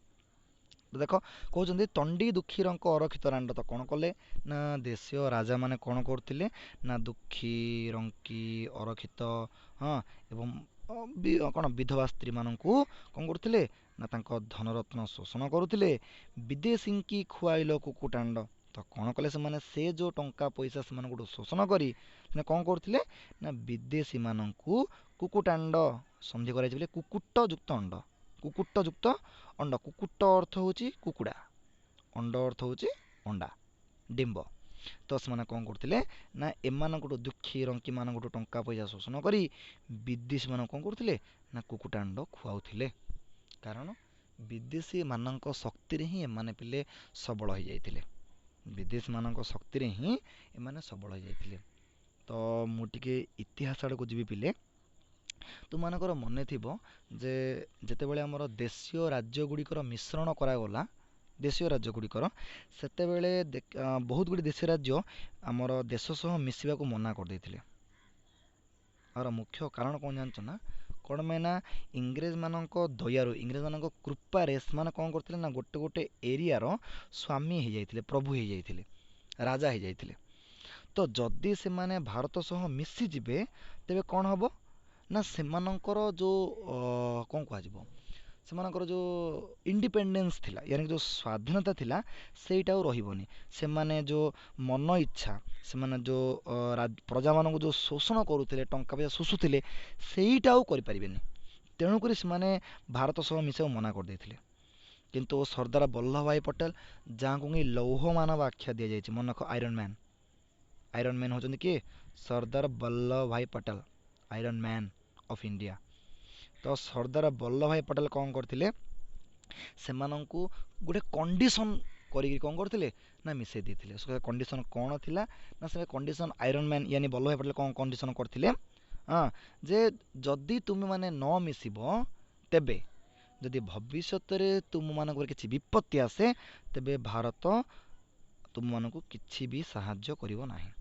ତ ଦେଖ କହୁଛନ୍ତି ତଣ୍ଡି ଦୁଃଖୀରଙ୍କ ଅରକ୍ଷିତ ରାଣ୍ଡ। ତ କ'ଣ କଲେ ନା ଦେଶୀୟ ରାଜାମାନେ କ'ଣ କରୁଥିଲେ ନା ଦୁଃଖୀ ରଙ୍କି ଅରକ୍ଷିତ, ହଁ, ଏବଂ କ'ଣ ବିଧବା ସ୍ତ୍ରୀମାନଙ୍କୁ କ'ଣ କରୁଥିଲେ ନା ତାଙ୍କ ଧନରତ୍ନ ଶୋଷଣ କରୁଥିଲେ। ବିଦେଶୀଙ୍କି ଖୁଆଇଲ କୁକୁଟାଣ୍ଡ। ତ କ'ଣ କଲେ ସେମାନେ, ସେ ଯେଉଁ ଟଙ୍କା ପଇସା ସେମାନଙ୍କଠୁ ଶୋଷଣ କରି ସେମାନେ କ'ଣ କରୁଥିଲେ ନା ବିଦେଶୀମାନଙ୍କୁ କୁକୁଟାଣ୍ଡ, ସନ୍ଧି କରାଯାଇଛି ବୋଲି କୁକୁଟ ଯୁକ୍ତ ଅଣ୍ଡ, କୁକୁଟ ଯୁକ୍ତ ଅଣ୍ଡ, କୁକୁଟ ଅର୍ଥ ହେଉଛି କୁକୁଡ଼ା, ଅଣ୍ଡ ଅର୍ଥ ହେଉଛି ଅଣ୍ଡା, ଡିମ୍ବ। ତ ସେମାନେ କ'ଣ କରୁଥିଲେ ନା ଏମାନଙ୍କଠୁ ଦୁଃଖୀ ରଙ୍କିମାନଙ୍କଠୁ ଟଙ୍କା ପଇସା ଶୋଷଣ କରି ବିଦେଶୀମାନଙ୍କୁ କ'ଣ କରୁଥିଲେ ନା କୁକୁଟାଣ୍ଡ ଖୁଆଉଥିଲେ। କାରଣ ବିଦେଶୀମାନଙ୍କ ଶକ୍ତିରେ ହିଁ ଏମାନେ ପିଲେ ସବଳ ହୋଇଯାଇଥିଲେ, ବିଦେଶୀମାନଙ୍କ ଶକ୍ତିରେ ହିଁ ଏମାନେ ସବଳ ହୋଇଯାଇଥିଲେ। ତ ମୁଁ ଟିକେ ଇତିହାସ ଆଡ଼କୁ ଯିବି ପିଲେ। ତୁମମାନଙ୍କର ମନେ ଥିବ ଯେ ଯେତେବେଳେ ଆମର ଦେଶୀୟ ରାଜ୍ୟଗୁଡ଼ିକର ମିଶ୍ରଣ କରାଗଲା, ଦେଶୀୟ ରାଜ୍ୟଗୁଡ଼ିକର, ସେତେବେଳେ ବହୁତ ଗୁଡ଼ିଏ ଦେଶୀୟ ରାଜ୍ୟ ଆମର ଦେଶ ସହ ମିଶିବାକୁ ମନା କରିଦେଇଥିଲେ। ଆର ମୁଖ୍ୟ କାରଣ କ'ଣ ଜାଣିଛ ନା? କ'ଣ ପାଇଁ ନା ଇଂରେଜମାନଙ୍କ ଦୟାରୁ, ଇଂରେଜମାନଙ୍କ କୃପାରେ ସେମାନେ କ'ଣ କରିଥିଲେ ନା ଗୋଟେ ଗୋଟେ ଏରିଆର ସ୍ୱାମୀ ହେଇଯାଇଥିଲେ, ପ୍ରଭୁ ହେଇଯାଇଥିଲେ, ରାଜା ହେଇଯାଇଥିଲେ। ତ ଯଦି ସେମାନେ ଭାରତ ସହ ମିଶିଯିବେ ତେବେ କ'ଣ ହେବ ନା ସେମାନଙ୍କର ଯେଉଁ କ'ଣ କୁହାଯିବ, ସେମାନଙ୍କର ଯେଉଁ ଇଣ୍ଡିପେଣ୍ଡେନ୍ସ ଥିଲା, ୟାନି ଯେଉଁ ସ୍ୱାଧୀନତା ଥିଲା ସେଇଟା ଆଉ ରହିବନି। ସେମାନେ ଯେଉଁ ମନ ଇଚ୍ଛା, ସେମାନେ ଯେଉଁ ପ୍ରଜାମାନଙ୍କୁ ଯେଉଁ ଶୋଷଣ କରୁଥିଲେ, ଟଙ୍କା ପଇସା ଶୋଷୁଥିଲେ, ସେଇଟା ଆଉ କରିପାରିବେନି। ତେଣୁକରି ସେମାନେ ଭାରତ ସହ ମିଶିବାକୁ ମନା କରିଦେଇଥିଲେ। କିନ୍ତୁ ସର୍ଦ୍ଦାର ବଲ୍ଲଭ ଭାଇ ପଟେଲ, ଯାହାଙ୍କୁ କି ଲୌହ ମାନବ ଆଖ୍ୟା ଦିଆଯାଇଛି, ମନେ ରଖ, ଆଇରନ୍ ମ୍ୟାନ୍, ଆଇରନ୍ ମ୍ୟାନ୍ ହେଉଛନ୍ତି କିଏ? ସର୍ଦ୍ଦାର ବଲ୍ଲଭ ଭାଇ Patel, iron man of India. ତ ସର୍ଦ୍ଦାର ବଲ୍ଲଭ ଭାଇ ପଟେଲ କ'ଣ କରିଥିଲେ, ସେମାନଙ୍କୁ ଗୋଟେ କଣ୍ଡିସନ୍ କରିକି କ'ଣ କରିଥିଲେ ନା ମିଶାଇ ଦେଇଥିଲେ। ସେ କଣ୍ଡିସନ୍ କ'ଣ ଥିଲା ନା, ସେ କଣ୍ଡିସନ୍ ଆଇରନ୍ ମ୍ୟାନ୍ ୟାନି ବଲ୍ଲଭ ଭାଇ ପଟେଲ କ'ଣ କଣ୍ଡିସନ୍ କରିଥିଲେ, ହଁ, ଯେ ଯଦି ତୁମେମାନେ ନ ମିଶିବ, ତେବେ ଯଦି ଭବିଷ୍ୟତରେ ତୁମମାନଙ୍କର କିଛି ବିପତ୍ତି ଆସେ, ତେବେ ଭାରତ ତୁମମାନଙ୍କୁ କିଛି ବି ସାହାଯ୍ୟ କରିବ ନାହିଁ।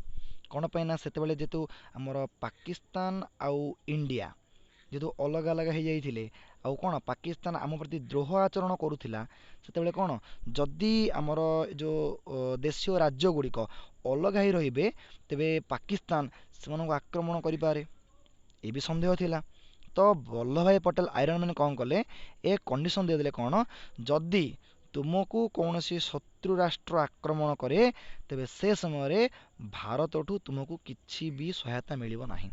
କ'ଣ ପାଇଁ ନା ସେତେବେଳେ ଯେହେତୁ ଆମର ପାକିସ୍ତାନ ଆଉ ଇଣ୍ଡିଆ ଯେହେତୁ ଅଲଗା ଅଲଗା ହେଇଯାଇଥିଲେ, ଆଉ କ'ଣ ପାକିସ୍ତାନ ଆମ ପ୍ରତି ଦ୍ରୋହ ଆଚରଣ କରୁଥିଲା, ସେତେବେଳେ କ'ଣ ଯଦି ଆମର ଯେଉଁ ଦେଶୀୟ ରାଜ୍ୟଗୁଡ଼ିକ ଅଲଗା ହେଇ ରହିବେ, ତେବେ ପାକିସ୍ତାନ ସେମାନଙ୍କୁ ଆକ୍ରମଣ କରିପାରେ, ଏ ବି ସନ୍ଦେହ ଥିଲା। ତ ବଲ୍ଲଭ ଭାଇ ପଟେଲ ଆଇରନ୍ ମ୍ୟାନ୍ କ'ଣ କଲେ, ଏ କଣ୍ଡିସନ୍ ଦେଇଦେଲେ କ'ଣ, ଯଦି ତୁମକୁ କୌଣସି ଶତ୍ରୁ ରାଷ୍ଟ୍ର ଆକ୍ରମଣ କରେ, ତେବେ ସେ ସମୟରେ ଭାରତଠୁ ତୁମକୁ କିଛି ବି ସହାୟତା ମିଳିବ ନାହିଁ।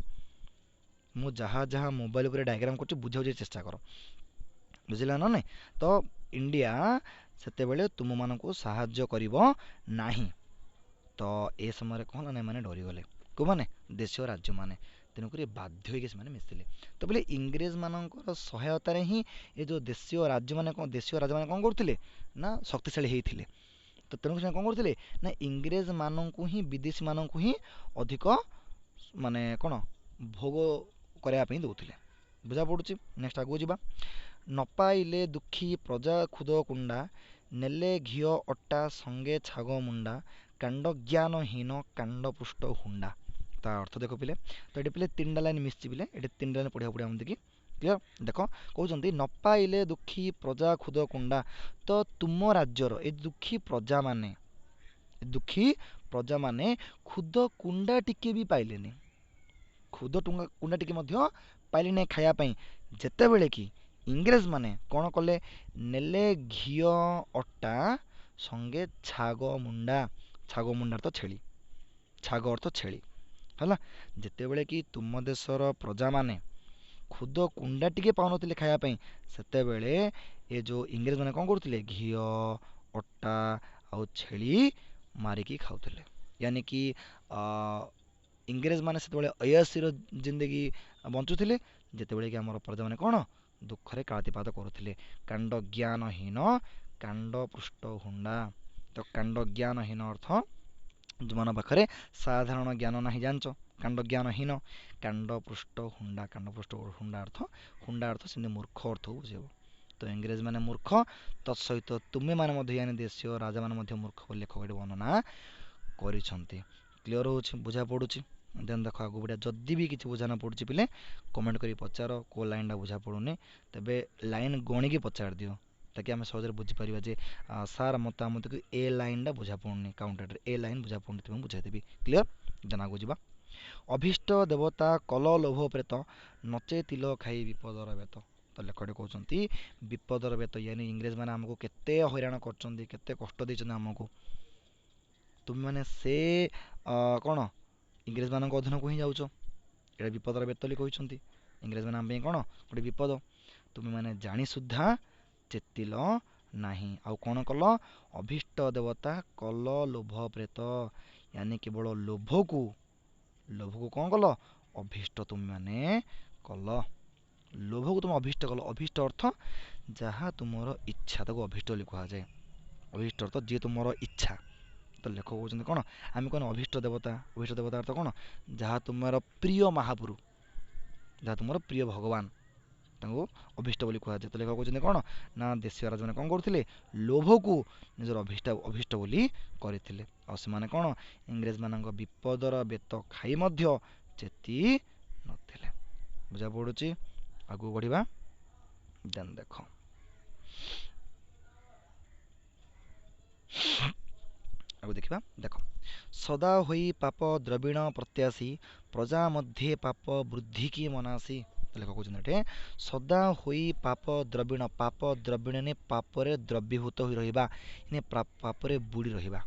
ମୁଁ ଯାହା ଯାହା ମୋବାଇଲ ଉପରେ ଡାଇଗ୍ରାମ କରୁଛି ବୁଝାଉଛି, ଚେଷ୍ଟା କର, ବୁଝିଲା ନା ନାଇଁ? ତ ଇଣ୍ଡିଆ ସେତେବେଳେ ତୁମମାନଙ୍କୁ ସାହାଯ୍ୟ କରିବ ନାହିଁ। ତ ଏ ସମୟରେ କ'ଣ ହେଲା ନା ଏମାନେ ଡରିଗଲେ, କେଉଁମାନେ? ଦେଶୀୟ ରାଜ୍ୟମାନେ। ତେଣୁକରି ବାଧ୍ୟ ହୋଇକି ସେମାନେ ମିଶିଲେ। ତ ବୋଲେ ଇଂରେଜମାନଙ୍କର ସହାୟତାରେ ହିଁ ଏ ଯେଉଁ ଦେଶୀୟ ରାଜାମାନେ କ'ଣ କରୁଥିଲେ ନା ଶକ୍ତିଶାଳୀ ହେଇଥିଲେ। ତ ତେଣୁକରି ସେମାନେ କ'ଣ କରୁଥିଲେ ନା ଇଂରେଜମାନଙ୍କୁ ହିଁ, ବିଦେଶୀମାନଙ୍କୁ ହିଁ ଅଧିକ ମାନେ କ'ଣ ଭୋଗ କରିବା ପାଇଁ ଦେଉଥିଲେ। ବୁଝା ପଡ଼ୁଛି? ନେକ୍ସଟ ଆଗକୁ ଯିବା। ନ ପାଇଲେ ଦୁଃଖୀ ପ୍ରଜା ଖୁଦ କୁଣ୍ଡା, ନେଲେ ଘିଅ ଅଟା ସଙ୍ଗେ ଛାଗ ମୁଣ୍ଡା, କାଣ୍ଡ ଜ୍ଞାନହୀନ କାଣ୍ଡ ପୃଷ୍ଠ ହୁଣ୍ଡା। ତା ଅର୍ଥ ଦେଖ ପିଲେ। ତ ଏଠି ପିଲେ ତିନିଟା ଲାଇନ୍ ମିଶିଛି ପିଲେ, ଏଠି ତିନିଟା ଲାଇନ୍ ପଢ଼ିବାକୁ ପଡ଼ିବ ଏମିତିକି, କ୍ଲିୟର? ଦେଖ କହୁଛନ୍ତି ନ ପାଇଲେ ଦୁଃଖୀ ପ୍ରଜା ଖୁଦ କୁଣ୍ଡା। ତ ତୁମ ରାଜ୍ୟର ଏ ଦୁଃଖୀ ପ୍ରଜାମାନେ ଖୁଦ କୁଣ୍ଡା ଟିକେ ବି ପାଇଲେନି, ଖୁଦ କୁଣ୍ଡା ଟିକେ ମଧ୍ୟ ପାଇଲେନି ଖାଇବା ପାଇଁ। ଯେତେବେଳେ କି ଇଂରେଜମାନେ କ'ଣ କଲେ, ନେଲେ ଘିଅ ଅଟା ସଙ୍ଗେ ଛାଗ ମୁଣ୍ଡା, ଛାଗ ମୁଣ୍ଡା ଅର୍ଥ ଛେଳି, ଛାଗ ଅର୍ଥ ଛେଳି ହେଲା। ଯେତେବେଳେ କି ତୁମ ଦେଶର ପ୍ରଜାମାନେ ଖୁଦ କୁଣ୍ଡା ଟିକେ ପାଉନଥିଲେ ଖାଇବା ପାଇଁ, ସେତେବେଳେ ଏ ଯେଉଁ ଇଂରେଜମାନେ କ'ଣ କରୁଥିଲେ, ଘିଅ ଅଟା ଆଉ ଛେଳି ମାରିକି ଖାଉଥିଲେ। ୟାନି କି ଇଂରେଜମାନେ ସେତେବେଳେ ଅୟସିର ଜିନ୍ଦଗି ବଞ୍ଚୁଥିଲେ, ଯେତେବେଳେ କି ଆମର ପ୍ରଜାମାନେ କ'ଣ ଦୁଃଖରେ କାଳାତିପାତ କରୁଥିଲେ। କାଣ୍ଡ ଜ୍ଞାନହୀନ କାଣ୍ଡ ପୃଷ୍ଠ ହୁଣ୍ଡା। ତ କାଣ୍ଡ ଜ୍ଞାନହୀନ ଅର୍ଥ ଯେଉଁମାନଙ୍କ ପାଖରେ ସାଧାରଣ ଜ୍ଞାନ ନାହିଁ, ଜାଣିଛ, କାଣ୍ଡ ଜ୍ଞାନହୀନ। କାଣ୍ଡ ପୃଷ୍ଠ ହୁଣ୍ଡା, କାଣ୍ଡ ପୃଷ୍ଠ ହୁଣ୍ଡା ଅର୍ଥ ସେମିତି ମୂର୍ଖ ଅର୍ଥକୁ ବୁଝେଇବ। ତ ଇଂରେଜମାନେ ମୂର୍ଖ, ତତ୍ସହିତ ତୁମେମାନେ ମଧ୍ୟ ୟାନି ଦେଶୀୟ ରାଜାମାନେ ମଧ୍ୟ ମୂର୍ଖ ବୋଲି ଲେଖକ ଏଠି ବର୍ଣ୍ଣନା କରିଛନ୍ତି। କ୍ଲିୟର ହେଉଛି? ବୁଝା ପଡ଼ୁଛି? ଦେନ୍ ଦେଖ ଆଗକୁ ବଢ଼ିଆ। ଯଦି ବି କିଛି ବୁଝା ନ ପଡ଼ୁଛି ପିଲେ କମେଣ୍ଟ କରି ପଚାର, କେଉଁ ଲାଇନ୍ଟା ବୁଝା ପଡ଼ୁନି, ତେବେ ଲାଇନ୍ ଗଣିକି ପଚାରି ଦିଅ। ताकि आम सहज बुझीपर जे सार मतामत कि ए लाइनटा बुझा पड़ुनि काउंटर ए लाइन बुझा पड़ुनि तुमको बुझाइदेवी क्लियर देन आगू जा अभीष्ट देवता कल लोभ प्रेत नचे तिल खाई विपदर बेत तो लेखटे कहते विपदर बेत यानी इंग्रेज मैंने आमको केते हैरान करते कष्ट देते आमको तुम मैंने से कौन इंग्रेज मान अधीन को ही जाऊच ये विपदर बेत बोली कहते इंग्रेज मैंने आम कौन गोटे विपद तुम मैंने जानी सुद्धा चेतिल नहीं आउ कौन कल अभीष्ट देवता कल लोभ प्रेत यानी केवल लोभ को कौन कल अभीष्ट तुम मैंने कल लोभ को तुम अभीष्ट कल अभीष्ट अर्थ जहाँ तुमर इच्छा ताको अभीष्ट बोली कह जाए अभीष्ट अर्थ जी तुमर इच्छा तो लेखक कहते कौन आम कौन अभीष्ट देवता अर्थ कौन जहाँ तुमर प्रिय महापुरु जहाँ तुमर प्रिय भगवान ताको अभीष्ट बोली कह जाए तो लेखक कहते कौन ना देशीय राजा मैंने कौन करते लोभ को निजर अभीष्ट बोली करते आने कौन इंग्रेज मान विपदर बेत खाई मध्य चेती नथिले बुझा पड़ुची आगू बढ़िया देन देख आगू देखा देख सदा होई पाप द्रविण प्रत्याशी प्रजा मध्य पाप वृद्धि की मनासी लेख कहते सदा होई पाप द्रविण ने पापरे द्रवीभूत हो रहा पापरे बुड़ी रहा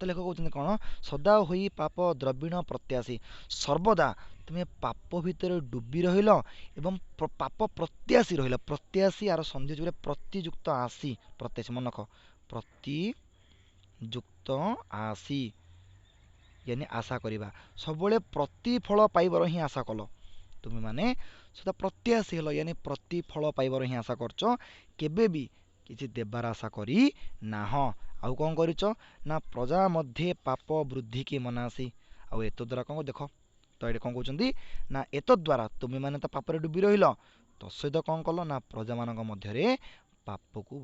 तो लेखक कहते कौन सदा होई पाप द्रविण प्रत्याशी सर्वदा तुम्हें पाप भितर डुबी रहिल एवं पाप प्रत्याशी रहिल प्रत्याशी आर संधि जो प्रतियुक्त आसी प्रत्याशी मन रख प्रतियुक्त आसी यानी आशा करवा सब प्रतिफल पाइबार ही आशा कल तुम्हें माने सदा प्रत्याशी हल यानी प्रतिफल पाइबार ही आशा करच केबे भी किसी देवार आशा करी नाह आउ कौन करिच ना प्रजा मध्य पाप वृद्धि की मनासी आउ एत द्वारा कौन देख तो ये कौन कहते ना एत द्वारा तुम्हें माने तो पापरे डुबी रहिल तो सहित कौन कल ना प्रजा मान मध्य पाप को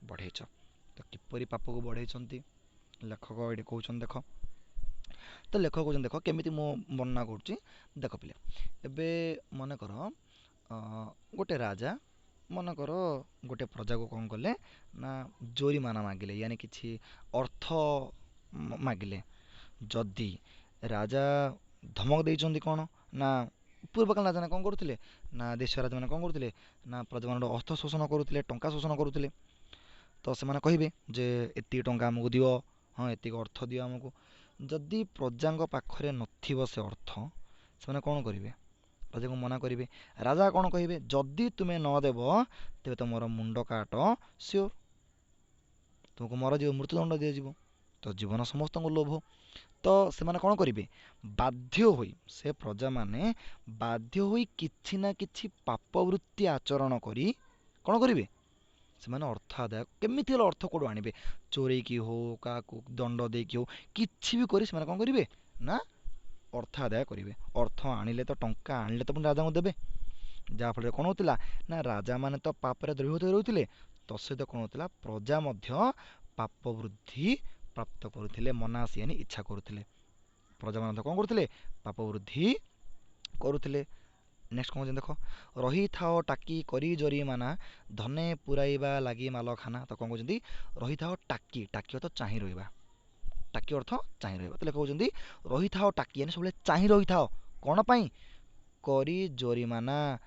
बढ़ेच तो किपरि पाप को बढ़ेइछंती लेखक ये कहते देख तो लेखक कहते देख केमी मु वर्णना करुच्ची देख पिले एबे मन कर गोटे राजा मन कर गोटे प्रजा को कौन कले ना जोरीमाना मागिले यानी किसी अर्थ मागिले जदि राजा धमक देइछंती कौन ना पूर्वकाल राजा कौन करुଥିଲେ ना देश राजा मैंने कौन करुଥିଲେ ना प्रजा मान अर्थ शोषण करुଥିଲେ टंका शोषण करुଥିଲେ तो से कहे जे एति टंका आमको दियो हाँ एति अर्थ दियो आमको जदि प्रजा पाखरे नथिबो से अर्थ से कौन करेंगे राजा को मना करेंगे राजा कौन कहे जदि तुम्हें न देव तेरे तुम मुंड काट सियोर तुमको मरज मृत्युदंड दिज्व तो जीवन समस्त लोभ तो से कौन करेंगे बाध्य होई से प्रजा माने बाध्य होई किछि ना किछि पापवृत्ति आचरण करी कौन करेंगे से अर्थ आदाय केमिति अर्थ कौटू आने चोरी की हो क्या दंड देकी हो किछि भी करी से कौन करेंगे ना अर्थ आदाय करेंगे अर्थ आनिले तो टंका आनिले तो राजा को देवे जहाँफल कौन होता ना राजा मैंने तो पापरे द्रवीभूत रोते तो सहित कौन होता प्रजा मध्य पाप वृद्धि प्राप्त करुले मनासी यानी इच्छा करुले प्रजा मान कौन करुले पाप वृद्धि करुले नेक्स्ट कौन देख रही थाओ टाकी करी जरीमाना धने पुराइबा लगी माल खाना तो कौन कहते रही थाओ टाकी टाकी अर्थ चाह रहा टाकी अर्थ चाह रहा तो लेख कहते रही थाओ टाकी यानी सब चाह रही थाओ कौन पाई करी जरीमाना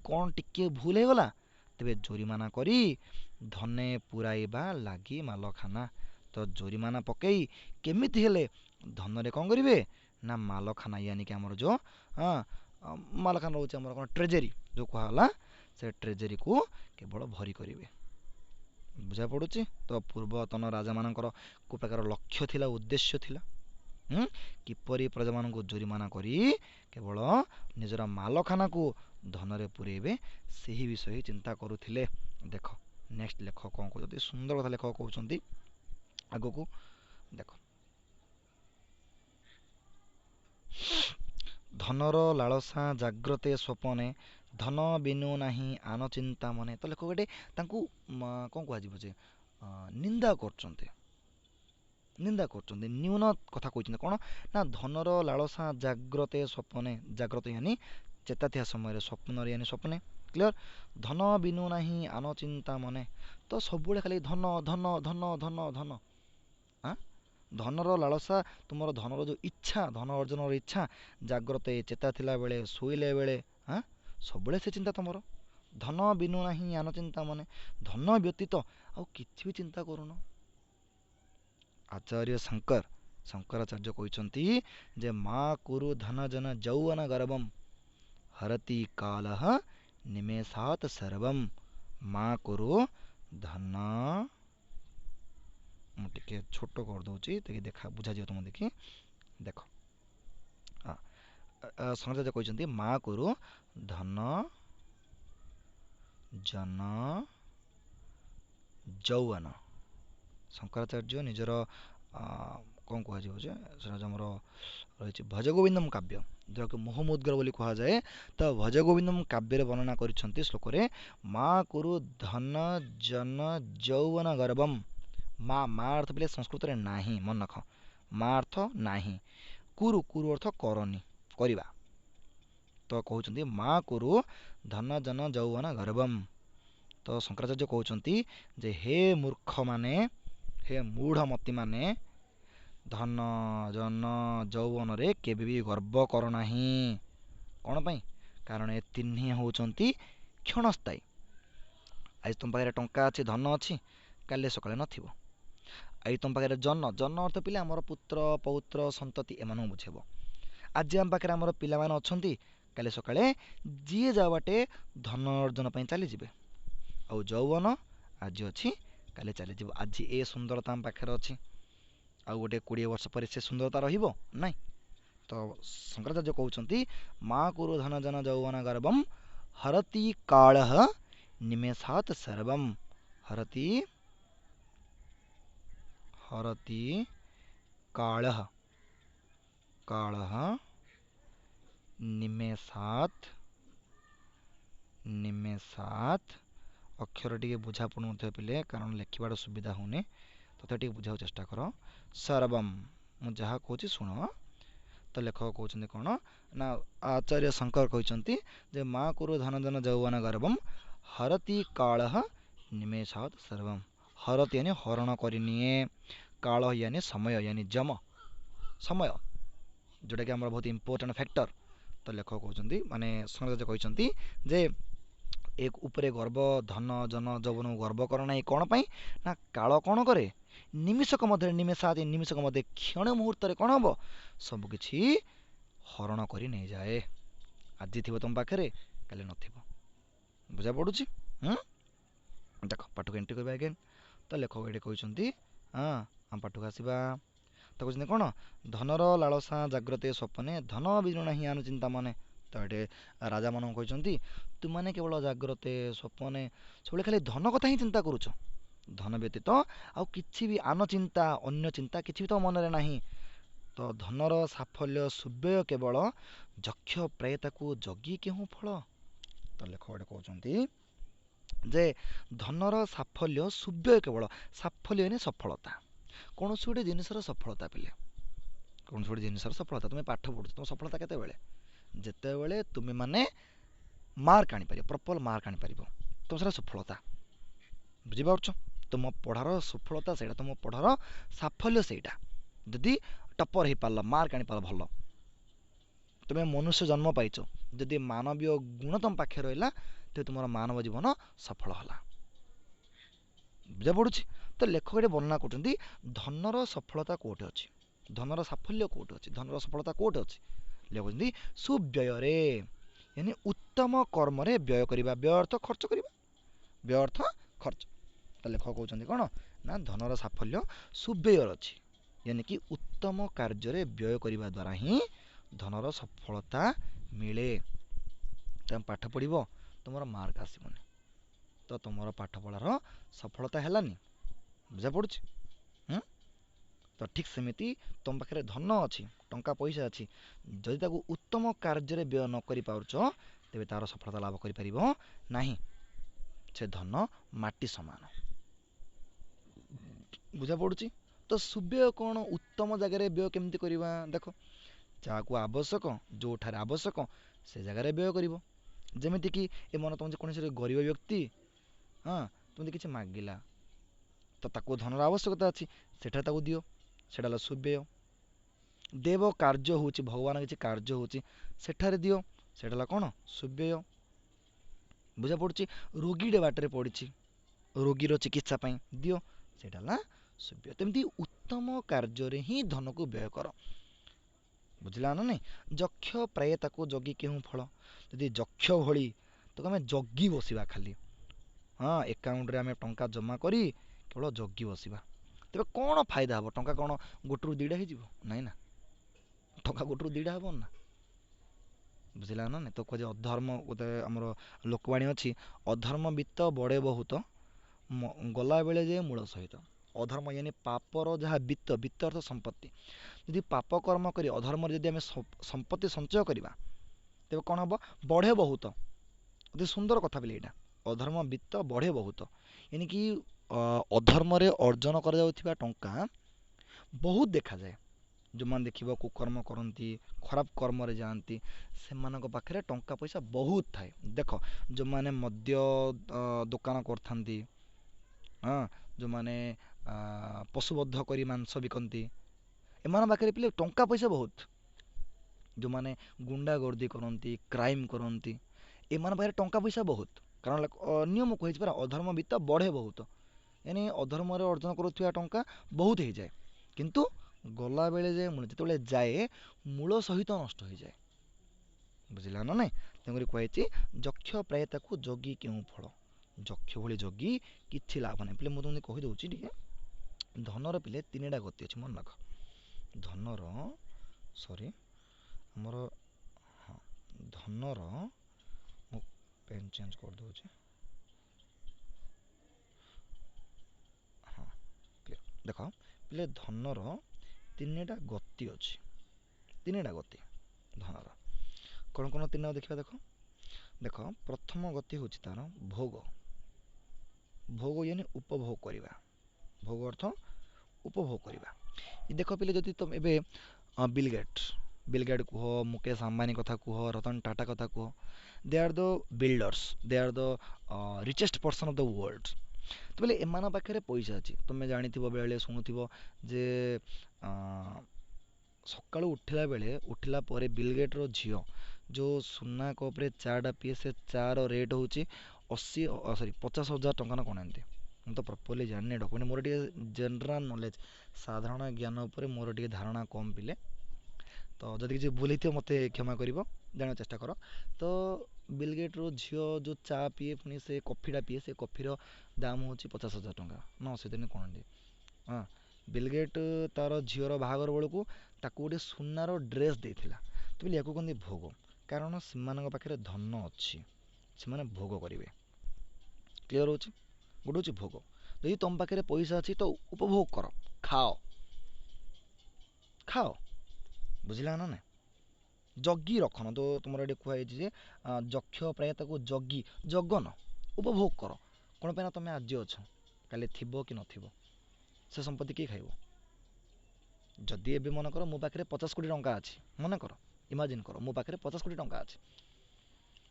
कौन टिके भूल हो गला तेरे जरीमाना करी धने पुराइबा लगी माल खाना तो जरीमाना पकई केमिति हेले धन रे कौन करेंगे ना माल खाना यानी कि आमर जो हाँ माल खाना रोचे आमर कौन ट्रेजेरी जो कहला से ट्रेजेरी को केवल भरी करेंगे बुझा पड़ुची तो पूर्वतन राजा मानकर को प्रकार लक्ष्य थिला उद्देश्य थिला किपरि प्रजा मान को जोरीमाना करी केवल निजर माल खाना को धन रे पुरेबे सही विषय चिंता करुथिले देख नेक्स्ट लेख कौन कहते सुंदर कथा लेख कहते आगो को देख धनर लालसा जाग्रते स्वपने धन बिनु नाही आन चिंता मने तो लेख गोटे कौन कह निंदा कर न्यून कथा कहते कौन ना धनर लालसा जाग्रते स्वपने जाग्रत यानी चेता थिया समय स्वप्न यानी स्वप्ने କ୍ଲିୟର। ଧନ ବିନୁ ନାହିଁ ଆନ ଚିନ୍ତା ମନେ। ତ ସବୁବେଳେ ଖାଲି ଧନ ଧନ ଧନ ଧନ ଧନ। ଆଁ ଧନର ଲାଳସା, ତୁମର ଧନର ଯେଉଁ ଇଚ୍ଛା, ଧନ ଅର୍ଜନର ଇଚ୍ଛା, ଜାଗ୍ରତ ଚେତା ଥିଲା ବେଳେ, ଶୋଇଲେ ବେଳେ, ଆଁ ସବୁବେଳେ ସେ ଚିନ୍ତା ତମର। ଧନ ବିନୁ ନାହିଁ ଆନ ଚିନ୍ତା ମନେ। ଧନ ବ୍ୟତୀତ ଆଉ କିଛି ବି ଚିନ୍ତା କରୁନ। ଆଚାର୍ଯ୍ୟ ଶଙ୍କରାଚାର୍ଯ୍ୟ କହିଛନ୍ତି ଯେ ମା କୁରୁ ଧନ ଜନ ଯୌବନ ଗର୍ଭମ୍ ହରତି କାଲଃ ନିମେଷାତ୍ ସର୍ବମ୍। ମା କୁରୁ ଧନ, ମୁଁ ଟିକେ ଛୋଟ କରିଦେଉଛି ଟିକେ ବୁଝାଯିବ ତୁମ ଦେଖି। ଦେଖ, ଶଙ୍କରାଚାର୍ଯ୍ୟ କହିଛନ୍ତି ମା କୁରୁ ଧନ ଜନ ଯୌବନ। ଶଙ୍କରାଚାର୍ଯ୍ୟ ନିଜର କ'ଣ କୁହାଯିବ ଯେ ସେଟା ଆମର ରହିଛି ଭଜଗୋବିନ୍ଦମ କାବ୍ୟ, ଯାହାକୁ ମୋହମୁଦ୍ଗର ବୋଲି କୁହାଯାଏ। ତ ଭଜଗୋବିନ୍ଦମ କାବ୍ୟରେ ବର୍ଣ୍ଣନା କରିଛନ୍ତି ଶ୍ଲୋକରେ ମା କୁରୁ ଧନ ଜନ ଯୌବନ ଗର୍ଭମ୍। ମା ଅର୍ଥ ପିଲେ ସଂସ୍କୃତରେ ନାହିଁ, ମନେ ରଖ। ମା ଅର୍ଥ ନାହିଁ, କୁରୁ ଅର୍ଥ କରନି, କରିବା। ତ କହୁଛନ୍ତି ମା କୁରୁ ଧନ ଜନ ଯୌବନ ଗର୍ଭମ୍। ତ ଶଙ୍କରାଚାର୍ଯ୍ୟ କହୁଛନ୍ତି ଯେ ହେ ମୂର୍ଖମାନେ, ହେ ମୂଢ଼ମତିମାନେ, ଧନ ଜନ ଯୌବନରେ କେବେ ବି ଗର୍ବ କର ନାହିଁ। କ'ଣ ପାଇଁ? କାରଣ ଏ ତିନି ହେଉଛନ୍ତି କ୍ଷଣସ୍ଥାୟୀ। ଆଜି ତୁମ ପାଖରେ ଟଙ୍କା ଅଛି, ଧନ ଅଛି, କାଲି ସକାଳେ ନଥିବ। ଆଜି ତୁମ ପାଖରେ ଜନ ଅର୍ଥ ପିଲା ଆମର ପୁତ୍ର ପୌତ୍ର ସନ୍ତତି ଏମାନଙ୍କୁ ବୁଝେଇବ। ଆଜି ଆମ ପାଖରେ ଆମର ପିଲାମାନେ ଅଛନ୍ତି, କାଲି ସକାଳେ ଯିଏ ଯାହା ବାଟେ ଧନ ଅର୍ଜନ ପାଇଁ ଚାଲିଯିବେ। ଆଉ ଯୌବନ ଆଜି ଅଛି, କାଲି ଚାଲିଯିବ। ଆଜି ଏ ସୁନ୍ଦରତା ଆମ ପାଖରେ ଅଛି, ଆଉ ଗୋଟେ 20 ବର୍ଷ ପରେ ସେ ସୁନ୍ଦରତା ରହିବ ନାଇଁ। ତ ଶଙ୍କରାଚାର୍ଯ୍ୟ କହୁଛନ୍ତି ମା କୁରୁ ଧନ ଜନ ଯୌବନ ଗର୍ଭମ୍ ହରତି କାଳଃ ନିମେଷାତ୍ ସର୍ବମ୍। ହରତି କାଳଃ ନିମେଷାତ୍। ଅକ୍ଷର ଟିକେ ବୁଝା ପଡ଼ୁନଥିବ ପିଲେ, କାରଣ ଲେଖିବାଟା ସୁବିଧା ହେଉନି, ତଥାପି ଟିକେ ବୁଝିବାକୁ ଚେଷ୍ଟା କର। ସର୍ବମ୍, ମୁଁ ଯାହା କହୁଛି ଶୁଣ। ତ ଲେଖକ କହୁଛନ୍ତି କ'ଣ ନା, ଆଚାର୍ଯ୍ୟ ଶଙ୍କର କହିଛନ୍ତି ଯେ ମା କୁରୁ ଧନ ଜନ ଯୌବନ ଗର୍ଭମ୍ ହରତି କାଳଃ ନିମେଷାତ୍ ସର୍ବମ୍। ହରତି यानी ହରଣ କରିନିଏ, କାଳ यानी ସମୟ यानी ସମୟ, ଯେଉଁଟାକି ଆମର ବହୁତ ଇମ୍ପୋର୍ଟାଣ୍ଟ ଫ୍ୟାକ୍ଟର। ତ ଲେଖକ କହୁଛନ୍ତି, ମାନେ ଶଙ୍କରାଚାର୍ଯ୍ୟ କହିଛନ୍ତି ଯେ ଏ ଉପରେ ଗର୍ବ, ଧନ ଜନ ଯୌବନକୁ ଗର୍ବ କର ନାହିଁ। କ'ଣ ପାଇଁ ନା କାଳ କ'ଣ କରେ, ନିମିଷକ ମଧ୍ୟରେ, ନିମିଷକ ମଧ୍ୟରେ, କ୍ଷଣ ମୁହୂର୍ତ୍ତରେ କ'ଣ ହେବ, ସବୁକିଛି ହରଣ କରି ନେଇଯାଏ। ଆଜି ଥିବ ତୁମ ପାଖରେ, କାଲି ନଥିବ। ବୁଝା ପଡ଼ୁଛି? ଦେଖ ପାଠକୁ ଏଣ୍ଟ୍ରି କରିବା ଆଗେନ୍। ତ ଲେଖକ ଏଠି କହିଛନ୍ତି, ଆମ ପାଠକୁ ଆସିବା। ତ କହୁଛନ୍ତି କ'ଣ, ଧନର ଲାଳସା ଜାଗ୍ରତେ ସ୍ୱପ୍ନେ ଧନ ବିନୁ ନାହିଁ ଆନ ଚିନ୍ତା ମନେ। ତ ଏଠି ରାଜାମାନଙ୍କୁ କହିଛନ୍ତି ତୁମାନେ କେବଳ ଜାଗ୍ରତେ ସ୍ୱପ୍ନେ ସବୁବେଳେ ଖାଲି ଧନ କଥା ହିଁ ଚିନ୍ତା କରୁଛ। ଧନ ବ୍ୟତୀତ ଆଉ କିଛି ବି ଆନ ଚିନ୍ତା, ଅନ୍ୟ ଚିନ୍ତା କିଛି ବି ତ ମନରେ ନାହିଁ। ତ ଧନର ସାଫଲ୍ୟ ସୁବ୍ୟୟ କେବଳ ଯକ୍ଷ ପ୍ରେତାକୁ ଜଗି କେଉଁ ଫଳ। ତ ଲେଖକ ଏଠି କହୁଛନ୍ତି ଯେ ଧନର ସାଫଲ୍ୟ ସୁବ୍ୟୟ କେବଳ, ସାଫଲ୍ୟ ମାନେ ସଫଳତା, କୌଣସି ଗୋଟେ ଜିନିଷର ସଫଳତା ପିଲେ, କୌଣସି ଗୋଟେ ଜିନିଷର ସଫଳତା। ତୁମେ ପାଠ ପଢ଼ୁଛ, ତୁମ ସଫଳତା କେତେବେଳେ? ଯେତେବେଳେ ତୁମେ ମାନେ ମାର୍କ ଆଣିପାରିବ, ପ୍ରପର ମାର୍କ ଆଣିପାରିବ, ତୁମ ସେଟା ସଫଳତା। ବୁଝିପାରୁଛ? ତୁମ ପଢ଼ାର ସଫଳତା ସେଇଟା, ତୁମ ପଢ଼ାର ସାଫଲ୍ୟ ସେଇଟା। ଯଦି ଟପର ହେଇପାରିଲ, ମାର୍କ ଆଣିପାରିଲ ଭଲ, ତୁମେ ମନୁଷ୍ୟ ଜନ୍ମ ପାଇଛ, ଯଦି ମାନବୀୟ ଗୁଣ ତୁମ ପାଖରେ ରହିଲା, ତେବେ ତୁମର ମାନବ ଜୀବନ ସଫଳ ହେଲା। ବୁଝା ପଡ଼ୁଛି? ତ ଲେଖକ ଏଠି ବର୍ଣ୍ଣନା କରୁଛନ୍ତି ଧନର ସଫଳତା କେଉଁଠି ଅଛି, ଧନର ସାଫଲ୍ୟ କେଉଁଠି ଅଛି, ଧନର ସଫଳତା କେଉଁଠି ଅଛି। ଲେଖୁଛନ୍ତି ସୁବ୍ୟୟରେ, ମାନେ ଉତ୍ତମ କର୍ମରେ ବ୍ୟୟ କରିବା। ବ୍ୟୟ ଅର୍ଥ ଖର୍ଚ୍ଚ କରିବା, ବ୍ୟୟ ଅର୍ଥ ଖର୍ଚ୍ଚ। ତ ଲେଖକ କହୁଛନ୍ତି କ'ଣ ନା ଧନର ସାଫଲ୍ୟ ସୁବ୍ୟୟର ଅଛି, ମାନେ କି ଉତ୍ତମ କାର୍ଯ୍ୟରେ ବ୍ୟୟ କରିବା ଦ୍ୱାରା ହିଁ ଧନର ସଫଳତା ମିଳେ। ତୁମେ ପାଠ ପଢ଼ିବ, ତୁମର ମାର୍କ ଆସିବନି, ତ ତୁମର ପାଠ ପଢ଼ାର ସଫଳତା ହେଲାନି। ବୁଝା ପଡ଼ୁଛି? ତ ଠିକ୍ ସେମିତି ତୁମ ପାଖରେ ଧନ ଅଛି, ଟଙ୍କା ପଇସା ଅଛି, ଯଦି ତାକୁ ଉତ୍ତମ କାର୍ଯ୍ୟରେ ବ୍ୟୟ ନ କରିପାରୁଛ, ତେବେ ତା'ର ସଫଳତା ଲାଭ କରିପାରିବ ନାହିଁ। ସେ ଧନ ମାଟି ସମାନ। ବୁଝା ପଡ଼ୁଛି? ତ ସୁବ୍ୟୟ କ'ଣ, ଉତ୍ତମ ଜାଗାରେ ବ୍ୟୟ କେମିତି କରିବା। ଦେଖ, ଯାହାକୁ ଆବଶ୍ୟକ, ଯେଉଁଠାରେ ଆବଶ୍ୟକ ସେ ଜାଗାରେ ବ୍ୟୟ କରିବ। ଯେମିତିକି ଏ ମନ ତମେ ଯେକୌଣସି ଗରିବ ବ୍ୟକ୍ତି, ହଁ, ତୁମେ କିଛି ମାଗିଲା ତ ତାକୁ ଧନର ଆବଶ୍ୟକତା ଅଛି, ସେଠାରେ ତାକୁ ଦିଅ, ସେଇଟା ହେଲା ସୁବ୍ୟୟ। ଦେବ କାର୍ଯ୍ୟ ହେଉଛି, ଭଗବାନ କିଛି କାର୍ଯ୍ୟ ହେଉଛି, ସେଠାରେ ଦିଅ, ସେଇଟା ହେଲା କ'ଣ? ସୁବ୍ୟୟ। ବୁଝା ପଡ଼ୁଛି? ରୋଗୀଟେ ବାଟରେ ପଡ଼ିଛି, ରୋଗୀର ଚିକିତ୍ସା ପାଇଁ ଦିଅ, ସେଇଟା ହେଲା ସୁବ୍ୟୟ। ତେମିତି ଉତ୍ତମ କାର୍ଯ୍ୟରେ ହିଁ ଧନକୁ ବ୍ୟୟ କର। ବୁଝିଲା ନା ନାଇଁ? ଯକ୍ଷ ପ୍ରାୟ ତାକୁ ଜଗି କେଉଁ ଫଳ। ଯଦି ଯକ୍ଷ ଭଳି ତାକୁ ଆମେ ଜଗି ବସିବା ଖାଲି, ହଁ, ଏକାଉଣ୍ଟରେ ଆମେ ଟଙ୍କା ଜମା କରି କେବଳ ଜଗି ବସିବା, ତେବେ କ'ଣ ଫାଇଦା ହେବ? ଟଙ୍କା କ'ଣ ଗୋଟରୁ ଦୁଇଟା ହେଇଯିବ? ନାଇଁ ନା, ଟଙ୍କା ଗୋଟରୁ ଦୁଇଟା ହେବନି ନା। ବୁଝିଲା ନା ନାଇଁ? ତ କୁହାଯାଏ ଅଧର୍ମ, ଗୋଟେ ଆମର ଲୋକବାଣୀ ଅଛି, ଅଧର୍ମ ବିତ୍ତ ବଢ଼େ ବହୁତ, ଗଲାବେଳେ ଯେ ମୂଳ ସହିତ। ଅଧର୍ମ ୟାନି ପାପର ଯାହା ବିତ୍ତ, ବିତ୍ତ ଅର୍ଥ ସମ୍ପତ୍ତି। ଯଦି ପାପ କର୍ମ କରି ଅଧର୍ମରେ ଯଦି ଆମେ ସମ୍ପତ୍ତି ସଞ୍ଚୟ କରିବା, ତେବେ କ'ଣ ହେବ? ବଢ଼େ ବହୁତ। ଅତି ସୁନ୍ଦର କଥା ବୋଲି ଏଇଟା, ଅଧର୍ମ ବିତ୍ତ ବଢ଼େ ବହୁତ, ଏଣିକି ଅଧର୍ମରେ ଅର୍ଜନ କରାଯାଉଥିବା ଟଙ୍କା ବହୁତ ଦେଖାଯାଏ। ଯେଉଁମାନେ ଦେଖିବ କୁକର୍ମ କରନ୍ତି, ଖରାପ କର୍ମରେ ଯାଆନ୍ତି, ସେମାନଙ୍କ ପାଖରେ ଟଙ୍କା ପଇସା ବହୁତ ଥାଏ। ଦେଖ, ଯେଉଁମାନେ ମଦ୍ୟ ଦୋକାନ କରିଥାନ୍ତି, ହଁ, ଯେଉଁମାନେ ପଶୁବଦ୍ଧ କରି ମାଂସ ବିକନ୍ତି, ଏମାନଙ୍କ ପାଖରେ ପିଲେ ଟଙ୍କା ପଇସା ବହୁତ। ଯେଉଁମାନେ ଗୁଣ୍ଡାଗର୍ଦି କରନ୍ତି, କ୍ରାଇମ୍ କରନ୍ତି, ଏମାନଙ୍କ ପାଖରେ ଟଙ୍କା ପଇସା ବହୁତ। କାରଣ ନିୟମ କୁହାଯାଇଛି ପରା, ଅଧର୍ମ ବିତ୍ତ ବଢ଼େ ବହୁତ, ଏନେ ଅଧର୍ମରେ ଅର୍ଜନ କରୁଥିବା ଟଙ୍କା ବହୁତ ହେଇଯାଏ, କିନ୍ତୁ ଗଲାବେଳେ ଯେ ଯେତେବେଳେ ଯାଏ ମୂଳ ସହିତ ନଷ୍ଟ ହେଇଯାଏ। ବୁଝିଲା ନା ନାଇଁ? ତେଣୁକରି କୁହାଯାଇଛି ଯକ୍ଷ ପ୍ରାୟ ତାକୁ ଜଗି କେଉଁ ଫଳ। ଯକ୍ଷ ଭଳି ଜଗି କିଛି ଲାଭ ନାହିଁ। ପିଲେ ମୁଁ ତୁମକୁ କହିଦେଉଛି ଟିକେ, ଧନର ପିଲେ ତିନିଟା ଗତି ଅଛି, ମନେ ରଖ। ଧନର, ସରି, ଆମର, ହଁ, ଧନର, ମୁଁ ପେନ୍ ଚେଞ୍ଜ କରିଦେଉଛି, ହଁ, ଦେଖ ପିଲେ, ଧନର ତିନିଟା ଗତି ଅଛି, ତିନିଟା ଗତି ଧନର। କ'ଣ କ'ଣ ତିନିଟା ଦେଖିବା? ଦେଖ ଦେଖ ପ୍ରଥମ ଗତି ହେଉଛି ତା'ର ଭୋଗ। ଭୋଗ ୟାନି ଉପଭୋଗ କରିବା। ଭୋଗ ଅର୍ଥ ଉପଭୋଗ କରିବା। ଦେଖ ପିଲେ, ଯଦି ତୁମେ ଏବେ ବିଲ୍ ଗେଟ୍ କୁହ, ମୁକେଶ ଆମ୍ବାନୀ କଥା କୁହ, ରତନ ଟାଟା କଥା କୁହ, they are the builders, they are the richest person of the world. ତ ବୋଲେ ଏମାନଙ୍କ ପାଖରେ ପଇସା ଅଛି। ତୁମେ ଜାଣିଥିବ, ବେଳେବେଳେ ଶୁଣୁଥିବ ଯେ ସକାଳୁ ଉଠିଲା ପରେ ବିଲ୍ ଗେଟ୍ର ଝିଅ ଯେଉଁ ସୁନା କପ୍ରେ ଚା'ଟା ପିଏ, ସେ ଚା'ର ରେଟ୍ ହେଉଛି 50,000 ଟଙ୍କା ନା କ'ଣ ଏମିତି। ମୁଁ ତ ପ୍ରପର୍ଲି ଜାଣିନି ଡକୁମେଣ୍ଟ, ମୋର ଟିକେ ଜେନେରାଲ୍ ନଲେଜ୍, ସାଧାରଣ ଜ୍ଞାନ ଉପରେ ମୋର ଟିକେ ଧାରଣା କମ୍ ପିଲେ, ତ ଯଦି କିଛି ଭୁଲ ହେଇଥିବ ମୋତେ କ୍ଷମା କରିବ, ଜାଣିବାକୁ ଚେଷ୍ଟା କର। ତ ବିଲ୍ ଗେଟ୍ର ଝିଅ ଯେଉଁ ଚା' ପିଏ, ପୁଣି ସେ କଫିଟା ପିଏ, ସେ କଫିର ଦାମ୍ ହେଉଛି 50,000 ଟଙ୍କା ନା 80,000 କ'ଣ ଏମିତି। ହଁ, ବିଲ୍ ଗେଟ୍ ତା'ର ଝିଅର ବାହାଘର ବେଳକୁ ତାକୁ ଗୋଟେ ସୁନାର ଡ୍ରେସ୍ ଦେଇଥିଲା। ତ ବୋଲି ୟାକୁ କହନ୍ତି ଭୋଗ, କାରଣ ସେମାନଙ୍କ ପାଖରେ ଧନ ଅଛି, ସେମାନେ ଭୋଗ କରିବେ। କ୍ଲିୟର ହେଉଛି? ଗୋଟେ ହେଉଛି ଭୋଗ। ଯଦି ତୁମ ପାଖରେ ପଇସା ଅଛି ତ ଉପଭୋଗ କର, ଖାଅ, ଖାଅ। ବୁଝିଲା ନା ନାଇଁ? ଜଗି ରଖନ, ତ ତୁମର ଏଠି କୁହାଯାଇଛି ଯେ ଯକ୍ଷ ପ୍ରାୟ ତାକୁ ଜଗନ, ଉପଭୋଗ କର। କ'ଣ ପାଇଁ ନା ତୁମେ ଆଜି ଅଛ, କାଲି ଥିବ କି ନଥିବ, ସେ ସମ୍ପତ୍ତି କିଏ ଖାଇବ? ଯଦି ଏବେ ମନେକର ମୋ ପାଖରେ 50 କୋଟି ଟଙ୍କା ଅଛି, ମନେକର, ଇମାଜିନ୍ କର, ମୋ ପାଖରେ 50 କୋଟି ଟଙ୍କା ଅଛି,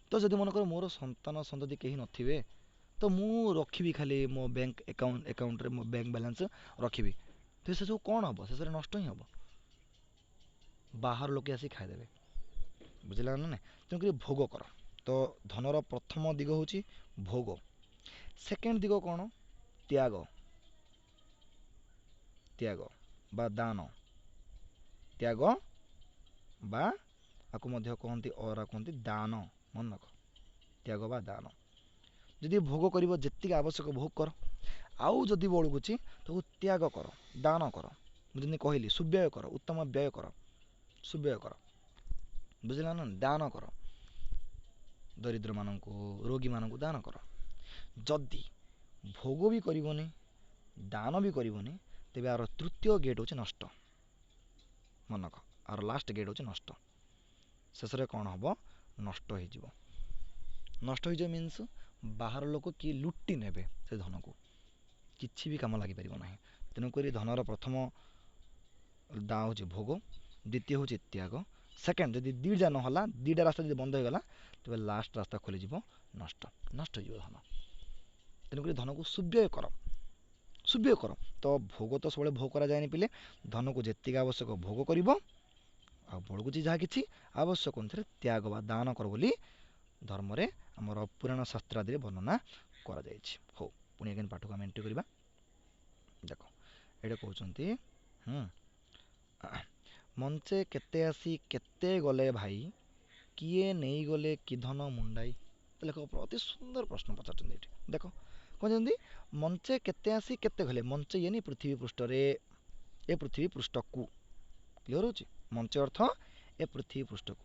ତ ଯଦି ମନେକର ମୋର ସନ୍ତାନ ସନ୍ତତି କେହି ନଥିବେ, ତ ମୁଁ ରଖିବି ଖାଲି ମୋ ଆକାଉଣ୍ଟରେ ମୋ ବ୍ୟାଙ୍କ ବାଲାନ୍ସ ରଖିବି, ତ ସେସବୁ କ'ଣ ହେବ? ଶେଷରେ ନଷ୍ଟ ହିଁ ହେବ, ବାହାର ଲୋକେ ଆସି ଖାଇଦେବେ। ବୁଝିଲା ନା ନାଇଁ? ତେଣୁକରି ଭୋଗ କର। ତ ଧନର ପ୍ରଥମ ଦିଗ ହେଉଛି ଭୋଗ। ସେକେଣ୍ଡ ଦିଗ କ'ଣ? ତ୍ୟାଗ। ତ୍ୟାଗ ବା ଦାନ। ତ୍ୟାଗ ବା ଆକୁ ମଧ୍ୟ କୁହନ୍ତି, କୁହନ୍ତି ଦାନ। ମନେ ରଖ, ତ୍ୟାଗ ବା ଦାନ। ଯଦି ଭୋଗ କରିବ, ଯେତିକି ଆବଶ୍ୟକ ଭୋଗ କର, ଆଉ ଯଦି ବଳୁଛି ତାକୁ ତ୍ୟାଗ କର, ଦାନ କର। ମୁଁ ଯେମିତି କହିଲି, ସୁବ୍ୟୟ କର, ଉତ୍ତମ ବ୍ୟୟ କର, ସୁବ୍ୟୟ କର। ବୁଝିଲା ନା? ଦାନ କର, ଦରିଦ୍ରମାନଙ୍କୁ, ରୋଗୀମାନଙ୍କୁ ଦାନ କର। ଯଦି ଭୋଗ ବି କରିବନି, ଦାନ ବି କରିବନି, ତେବେ ଆର ତୃତୀୟ ଗେଟ୍ ହେଉଛି ନଷ୍ଟ। ମନେ ରଖ, ଆର ଲାଷ୍ଟ ଗେଟ୍ ହେଉଛି ନଷ୍ଟ। ଶେଷରେ କ'ଣ ହେବ? ନଷ୍ଟ ହେଇଯିବ। ନଷ୍ଟ ହେଇଯିବ ମିନ୍ସ ବାହାର ଲୋକ କିଏ ଲୁଟି ନେବେ ସେ ଧନକୁ, କିଛି ବି କାମ ଲାଗିପାରିବ ନାହିଁ। ତେଣୁକରି ଧନର ପ୍ରଥମ ଦାଁ ହେଉଛି ଭୋଗ, ଦ୍ୱିତୀୟ ହେଉଛି ତ୍ୟାଗ, ସେକେଣ୍ଡ ଯଦି ଦୁଇଟା ନହେଲା, ଦୁଇଟା ରାସ୍ତା ଯଦି ବନ୍ଦ ହୋଇଗଲା, ତେବେ ଲାଷ୍ଟ ରାସ୍ତା ଖୋଲିଯିବ ନଷ୍ଟ, ନଷ୍ଟ ହୋଇଯିବ ଧନ। ତେଣୁକରି ଧନକୁ ସୁବ୍ୟୟ କର, ସୁବ୍ୟୟ କର। ତ ଭୋଗ ତ ସବୁବେଳେ ଭୋଗ କରାଯାଏନି ପିଲେ, ଧନକୁ ଯେତିକି ଆବଶ୍ୟକ ଭୋଗ କରିବ, ଆଉ ବଳକୁ ଯାହା କିଛି ଆବଶ୍ୟକ ଅନୁସାରେ ତ୍ୟାଗ ବା ଦାନ କର ବୋଲି ଧର୍ମରେ ଆମର ପୁରାଣ ଶାସ୍ତ୍ର ଆଦିରେ ବର୍ଣ୍ଣନା କରାଯାଇଛି। ହଉ, ପୁଣି ଆଜ୍ଞା ପାଠକୁ ଆମେ ଏଣ୍ଟ୍ରି କରିବା। ଦେଖ ଏଇଟା କହୁଛନ୍ତି, ମଞ୍ଚେ କେତେ ଆସି କେତେ ଗଲେ ଭାଇ, କିଏ ନେଇଗଲେ କି ଧନ ମୁଣ୍ଡାଇ। ଲେଖକ ଅତି ସୁନ୍ଦର ପ୍ରଶ୍ନ ପଚାରୁଛନ୍ତି ଏଠି। ଦେଖ କହୁଛନ୍ତି ମଞ୍ଚେ କେତେ ଆସି କେତେ ଗଲେ, ମଞ୍ଚେ ଇଏନି ପୃଥିବୀ ପୃଷ୍ଠରେ, ଏ ପୃଥିବୀ ପୃଷ୍ଠକୁ, କ୍ଲିଅର ହେଉଛି? ମଞ୍ଚ ଅର୍ଥ ଏ ପୃଥିବୀ ପୃଷ୍ଠକୁ।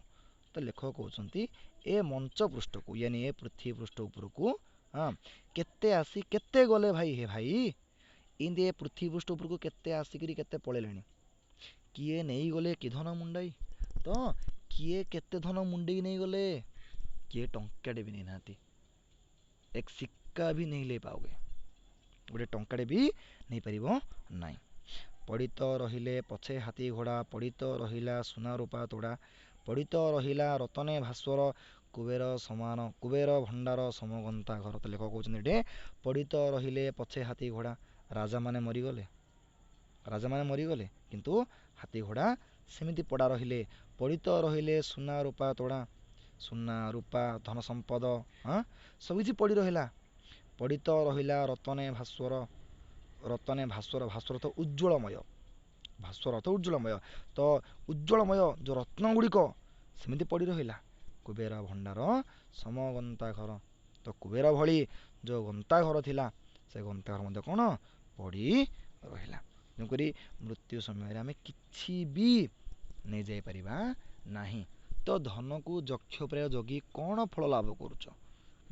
ତ ଲେଖକ କହୁଛନ୍ତି ଏ ମଞ୍ଚ ପୃଷ୍ଠକୁ, ୟାନି ଏ ପୃଥିବୀ ପୃଷ୍ଠ ଉପରକୁ, ହଁ, କେତେ ଆସି କେତେ ଗଲେ ଭାଇ। ହେ ଭାଇ, ଇନ୍ତି ଏ ପୃଥିବୀ ପୃଷ୍ଠ ଉପରକୁ କେତେ ଆସିକିରି କେତେ ପଳେଇଲେଣି। କିଏ ନେଇଗଲେ କି ଧନ ମୁଣ୍ଡାଇ, ତ କିଏ କେତେ ଧନ ମୁଣ୍ଡେଇ ନେଇଗଲେ। କିଏ ଟଙ୍କାଟେ ବି ନେଇନାହାନ୍ତି, ଏକ ସିକ୍କା ବି ନେଇ ଲେ ପାଓगे, ଗୋଟେ ଟଙ୍କାଟେ ବି ନେଇପାରିବ ନାହିଁ। ପଡ଼ିତ ରହିଲେ ପଛେ ହାତୀ ଘୋଡ଼ା, ପଡ଼ିତ ରହିଲା ସୁନା ରୂପା ତୋଡ଼ା, ପଡ଼ିତ ରହିଲା ରତନେ ଭାସ୍ୱର, କୁବେର ସମାନ କୁବେର ଭଣ୍ଡାର ସମଗନ୍ତା ଘର। ତ ଲେଖକ କହୁଛନ୍ତି ଏଠି ପଡ଼ିତ ରହିଲେ ପଛେ ହାତୀ ଘୋଡ଼ା, ରାଜାମାନେ ମରିଗଲେ, ରାଜାମାନେ ମରିଗଲେ, କିନ୍ତୁ ହାତୀ ଘୋଡ଼ା ସେମିତି ପଡ଼ା ରହିଲେ। ପଡ଼ିତ ରହିଲେ ସୁନା ରୂପା ତୋଡ଼ା, ସୁନା ରୂପା ଧନ ସମ୍ପଦ, ହଁ, ସବୁକିଛି ପଡ଼ି ରହିଲା। ପଡ଼ିତ ରହିଲା ରତନେ ଭାସ୍ୱର, ରତନେ ଭାସ୍ୱର, ଭାସ୍ୱର ତ ଉଜ୍ଜଳମୟ, ଭାସ୍ୱର ଅର୍ଥ ଉଜ୍ଜଳମୟ, ତ ଉଜ୍ଜଳମୟ ଯେଉଁ ରତ୍ନ ଗୁଡ଼ିକ ସେମିତି ପଡ଼ି ରହିଲା। କୁବେର ଭଣ୍ଡାର ସମଗନ୍ତା ଘର, ତ କୁବେର ଭଳି ଯେଉଁ ଗନ୍ତା ଘର ଥିଲା, ସେ ଗନ୍ତା ଘର ମଧ୍ୟ କ'ଣ ପଡ଼ି ରହିଲା। ତେଣୁକରି ମୃତ୍ୟୁ ସମୟରେ ଆମେ କିଛି ବି ନେଇଯାଇପାରିବା ନାହିଁ। ତ ଧନକୁ ଯକ୍ଷ ପ୍ରାୟ ଜଗି କ'ଣ ଫଳ ଲାଭ କରୁଛ?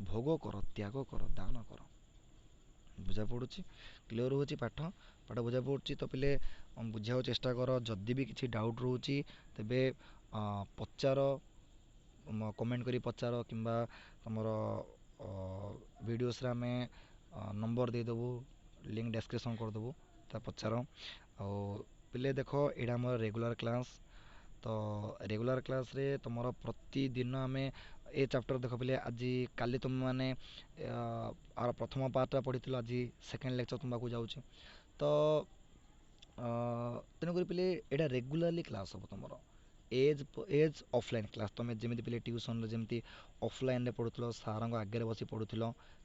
ଭୋଗ କର, ତ୍ୟାଗ କର, ଦାନ କର। ବୁଝା ପଡ଼ୁଛି? କ୍ଲିଅର ହେଉଛି ପାଠ? ପାଠ ବୁଝା ପଡ଼ୁଛି ତ ପିଲେ? ବୁଝିବାକୁ ଚେଷ୍ଟା କର। ଯଦି ବି କିଛି ଡାଉଟ୍ ରହୁଛି ତେବେ ପଚାର, କମେଣ୍ଟ କରି ପଚାର, କିମ୍ବା ତୁମର ଭିଡ଼ିଓସ୍ରେ ଆମେ ନମ୍ବର ଦେଇଦେବୁ, ଲିଙ୍କ ଡେସ୍କ୍ରିପସନ୍ କରିଦେବୁ, ତା ପଚାର। ଆଉ ପିଲେ ଦେଖ, ଏଇଟା ଆମର ରେଗୁଲାର କ୍ଲାସ୍। ତ ରେଗୁଲାର କ୍ଲାସ୍ରେ ତୁମର ପ୍ରତିଦିନ ଆମେ ଏ ଚାପ୍ଟର ଦେଖ ପିଲେ, ଆଜି କାଲି ତୁମେମାନେ ଆର ପ୍ରଥମ ପାର୍ଟଟା ପଢ଼ିଥିଲ, ଆଜି ସେକେଣ୍ଡ ଲେକ୍ଚର ତୁମ ପାଖକୁ ଯାଉଛି। ତ ତେଣୁକରି ପିଲେ ଏଇଟା ରେଗୁଲାରଲି କ୍ଲାସ୍ ହେବ ତୁମର, ଏଜ୍ ଅଫଲାଇନ୍ କ୍ଲାସ୍। ତୁମେ ଯେମିତି ପିଲେ ଟ୍ୟୁସନ୍ରେ ଯେମିତି ଅଫଲାଇନ୍ରେ ପଢ଼ୁଥିଲ, ସାର୍ଙ୍କ ଆଗରେ ବସି ପଢ଼ୁଥିଲ,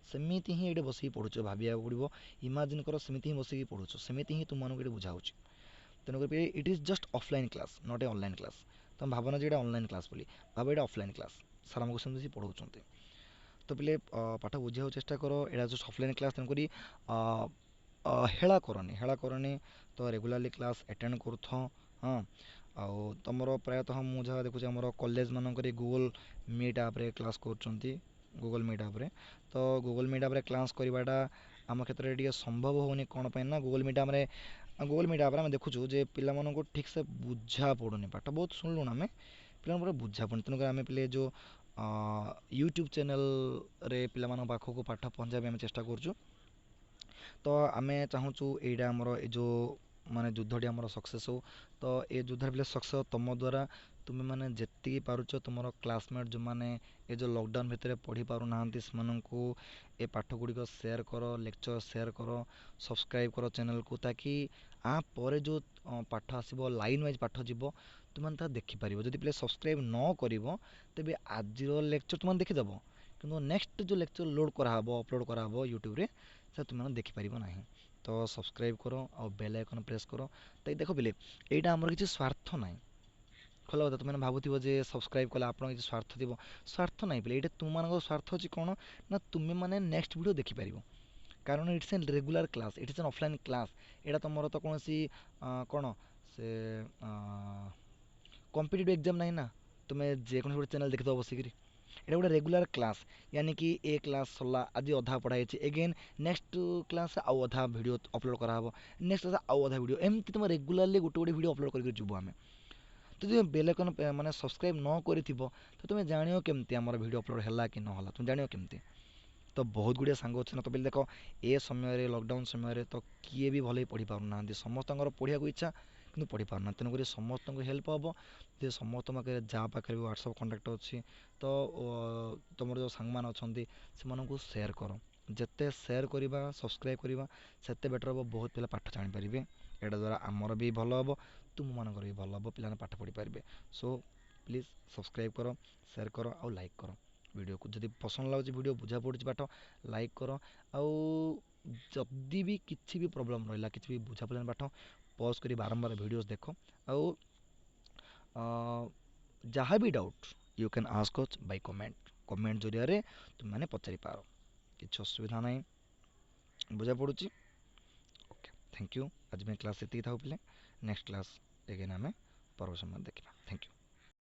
ସେମିତି ହିଁ ଏଇଠି ବସିକି ପଢ଼ୁଛ। ଭାବିବାକୁ ପଡ଼ିବ, ଇମାଜିନ୍ କର ସେମିତି ହିଁ ବସିକି ପଢ଼ୁଛ, ସେମିତି ହିଁ ତୁମମାନଙ୍କୁ ଏଠି ବୁଝାଉଛି। ତେଣୁକରି it is just offline class, not a online class. ତୁମେ ଭାବନା ଯେ ଏଇଟା ଅନଲାଇନ୍ କ୍ଲାସ୍ ବୋଲି, ଭାବ ଏଇଟା ଅଫଲାଇନ୍ କ୍ଲାସ୍, ସାର୍ ଆମକୁ ସେମିତି ପଢ଼ାଉଛନ୍ତି। ତ ପିଲେ ପାଠ ବୁଝିବାକୁ ଚେଷ୍ଟା କର, ଏଇଟା ଜଷ୍ଟ ଅଫଲାଇନ୍ କ୍ଲାସ୍। ତେଣୁକରି ହେଳା କରନି, ହେଳା କରନି। ତ ରେଗୁଲାରଲି କ୍ଲାସ୍ ଆଟେଣ୍ଡ କରୁଥ। ହଁ, ଆଉ ତୁମର ପ୍ରାୟତଃ ମୁଁ ଯାହା ଦେଖୁଛି ଆମର କଲେଜ ମାନଙ୍କରେ ଗୁଗଲ୍ ମିଟ୍ ଆପ୍ରେ କ୍ଲାସ୍ କରୁଛନ୍ତି, ଗୁଗଲ୍ ମିଟ୍ ଆପ୍ରେ। ତ ଗୁଗଲ୍ ମିଟ୍ ଆପ୍ରେ କ୍ଲାସ୍ କରିବାଟା ଆମ କ୍ଷେତ୍ରରେ ଟିକେ ସମ୍ଭବ ହେଉନି। କ'ଣ ପାଇଁ ନା ଗୁଗଲ୍ ମିଟ୍ ଆପ୍ରେ ଆମେ ଦେଖୁଛୁ ଯେ ପିଲାମାନଙ୍କୁ ଠିକ୍ସେ ବୁଝା ପଡ଼ୁନି। ପାଠ ବହୁତ ଶୁଣିଲୁଣି ଆମେ, ପିଲାମାନଙ୍କୁ ପୁରା ବୁଝା ପଡ଼ୁନି। ତେଣୁକରି ଆମେ ପିଲେ ଯେଉଁ ୟୁଟ୍ୟୁବ୍ ଚ୍ୟାନେଲ୍ରେ ପିଲାମାନଙ୍କ ପାଖକୁ ପାଠ ପହଞ୍ଚାଇବା ପାଇଁ ଆମେ ଚେଷ୍ଟା କରୁଛୁ। ତ ଆମେ ଚାହୁଁଛୁ ଏଇଟା ଆମର ଏ ଯେଉଁ ମାନେ ଯୁଦ୍ଧଟି ଆମର ସକ୍ସେସ୍ ହେଉ। ତ ଏ ଯୁଦ୍ଧରେ ପିଲେ ସକ୍ସେସ୍ ତୁମ ଦ୍ୱାରା। ତୁମେମାନେ ଯେତିକି ପାରୁଛ ତୁମର କ୍ଲାସମେଟ୍ ଯେଉଁମାନେ ଏ ଯେଉଁ ଲକଡାଉନ୍ ଭିତରେ ପଢ଼ି ପାରୁନାହାନ୍ତି, ସେମାନଙ୍କୁ ଏ ପାଠ ଗୁଡ଼ିକ ସେୟାର କର, ଲେକ୍ଚର ସେୟାର କର, ସବସ୍କ୍ରାଇବ୍ କର ଚ୍ୟାନେଲ୍କୁ, ତାକି ଆ ପରେ ଯେଉଁ ପାଠ ଆସିବ, ଲାଇନ୍ ୱାଇଜ୍ ପାଠ ଯିବ, ତୁମେ ତାହା ଦେଖିପାରିବ। ଯଦି ପିଲେ ସବସ୍କ୍ରାଇବ୍ ନ କରିବ, ତେବେ ଆଜିର ଲେକ୍ଚର ତୁମେ ଦେଖିଦେବ, କିନ୍ତୁ ନେକ୍ସଟ ଯେଉଁ ଲେକ୍ଚର ଲୋଡ଼୍ କରାହେବ, ଅପଲୋଡ଼ କରାହେବ ୟୁଟ୍ୟୁବରେ, ସେ ତୁମେ ଦେଖିପାରିବ ନାହିଁ। ତ ସବସ୍କ୍ରାଇବ୍ କର, ଆଉ ବେଲ୍ ଆଇକନ୍ ପ୍ରେସ୍ କର। ତ ଦେଖ ପିଲେ, ଏଇଟା ଆମର କିଛି ସ୍ୱାର୍ଥ ନାହିଁ। ଖୋଲା କଥା, ତୁମେ ଭାବୁଥିବ ଯେ ସବସ୍କ୍ରାଇବ୍ କଲେ ଆପଣଙ୍କ କିଛି ସ୍ୱାର୍ଥ ଥିବ। ସ୍ୱାର୍ଥ ନାହିଁ ପିଲେ, ଏଇଟା ତୁମମାନଙ୍କର ସ୍ୱାର୍ଥ ଅଛି କ'ଣ ନା, ତୁମେମାନେ ନେକ୍ସଟ ଭିଡ଼ିଓ ଦେଖିପାରିବ। କାରଣ it's an regular class, it's an offline class. ଏଇଟା ତୁମର ତ କୌଣସି କ'ଣ ସେ କମ୍ପିଟିଟିଭ୍ ଏକ୍ଜାମ୍ ନାହିଁ ନା, ତୁମେ ଯେକୌଣସି ଗୋଟେ ଚ୍ୟାନେଲ୍ ଦେଖିଦେବ ବସିକିରି। ଏଇଟା ଗୋଟେ ରେଗୁଲାର କ୍ଲାସ୍, ୟାନି କି ଏ କ୍ଲାସ୍ ସରିଲା, ଆଜି ଅଧା ପଢ଼ା ହେଇଛି, ଏଗେନ୍ ନେକ୍ସଟ କ୍ଲାସ୍ ଆଉ ଅଧା ଭିଡ଼ିଓ ଅପଲୋଡ଼ କରାହେବ, ନେକ୍ସଟ କ୍ଲାସ୍ ଆଉ ଅଧା ଭିଡ଼ିଓ, ଏମିତି ତୁମେ ରେଗୁଲାରଲି ଗୋଟେ ଗୋଟେ ଭିଡ଼ିଓ ଅପଲୋଡ଼ କରିକି ଯିବୁ ଆମେ। ତ ଯଦି ବେଲ୍ ଆଇକନ୍ ମାନେ ସବସ୍କ୍ରାଇବ୍ ନ କରିଥିବ, ତ ତୁମେ ଜାଣିବ କେମିତି ଆମର ଭିଡ଼ିଓ ଅପଲୋଡ଼ ହେଲା କି ନ ହେଲା, ତୁମେ ଜାଣିବ କେମିତି? ତ ବହୁତ ଗୁଡ଼ିଏ ସାଙ୍ଗ ଅଛି ନା। ତ ପିଲେ ଦେଖ, ଏ ସମୟରେ ଲକଡାଉନ୍ ସମୟରେ ତ କିଏ ବି ଭଲକି ପଢ଼ି ପାରୁନାହାନ୍ତି, ସମସ୍ତଙ୍କର ପଢ଼ିବାକୁ ଇଚ୍ଛା, କିନ୍ତୁ ପଢ଼ିପାରୁନା। ତେଣୁକରି ସମସ୍ତଙ୍କୁ ହେଲ୍ପ ହେବ ଯେ ସମସ୍ତ ପାଖରେ ଯାହା ପାଖରେ ବି ହ୍ୱାଟ୍ସଆପ୍ କଣ୍ଟାକ୍ଟ ଅଛି ତ ତୁମର ଯେଉଁ ସାଙ୍ଗମାନେ ଅଛନ୍ତି ସେମାନଙ୍କୁ ସେୟାର କର। ଯେତେ ସେୟାର କରିବା ସବସ୍କ୍ରାଇବ୍ କରିବା ସେତେ ବେଟର୍ ହେବ। ବହୁତ ପିଲା ପାଠ ଜାଣିପାରିବେ। ଏଇଟା ଦ୍ୱାରା ଆମର ବି ଭଲ ହେବ, ତୁମମାନଙ୍କର ବି ଭଲ ହେବ, ପିଲାମାନେ ପାଠ ପଢ଼ିପାରିବେ। ସୋ ପ୍ଲିଜ୍ ସବସ୍କ୍ରାଇବ୍ କର, ସେୟାର କର ଆଉ ଲାଇକ୍ କର ଭିଡ଼ିଓକୁ। ଯଦି ପସନ୍ଦ ଲାଗୁଛି ଭିଡ଼ିଓ ବୁଝା ପଡ଼ୁଛି ପାଠ ଲାଇକ୍ କର। ଆଉ ଯଦି ବି କିଛି ବି ପ୍ରୋବ୍ଲେମ୍ ରହିଲା କିଛି ବି ବୁଝା ପଡ଼ିଲାନି ପାଠ ପଜ୍ କରି ବାରମ୍ବାର ଭିଡ଼ିଓସ୍ ଦେଖ। ଆଉ ଯାହା ବି doubt you can ask us by comment ଜରିଆରେ ତୁମେମାନେ ପଚାରିପାର। କିଛି ଅସୁବିଧା ନାହିଁ, ବୁଝା ପଡ଼ୁଛି। Okay, thank you. ଆଜି ପାଇଁ କ୍ଲାସ୍ ଏତିକି ଥାଉ ପିଲେ। ନେକ୍ସଟ କ୍ଲାସ୍ ଏଗେନ୍ ଆମେ ପରବର୍ତ୍ତୀ ସମୟରେ ଦେଖିବା। Thank you.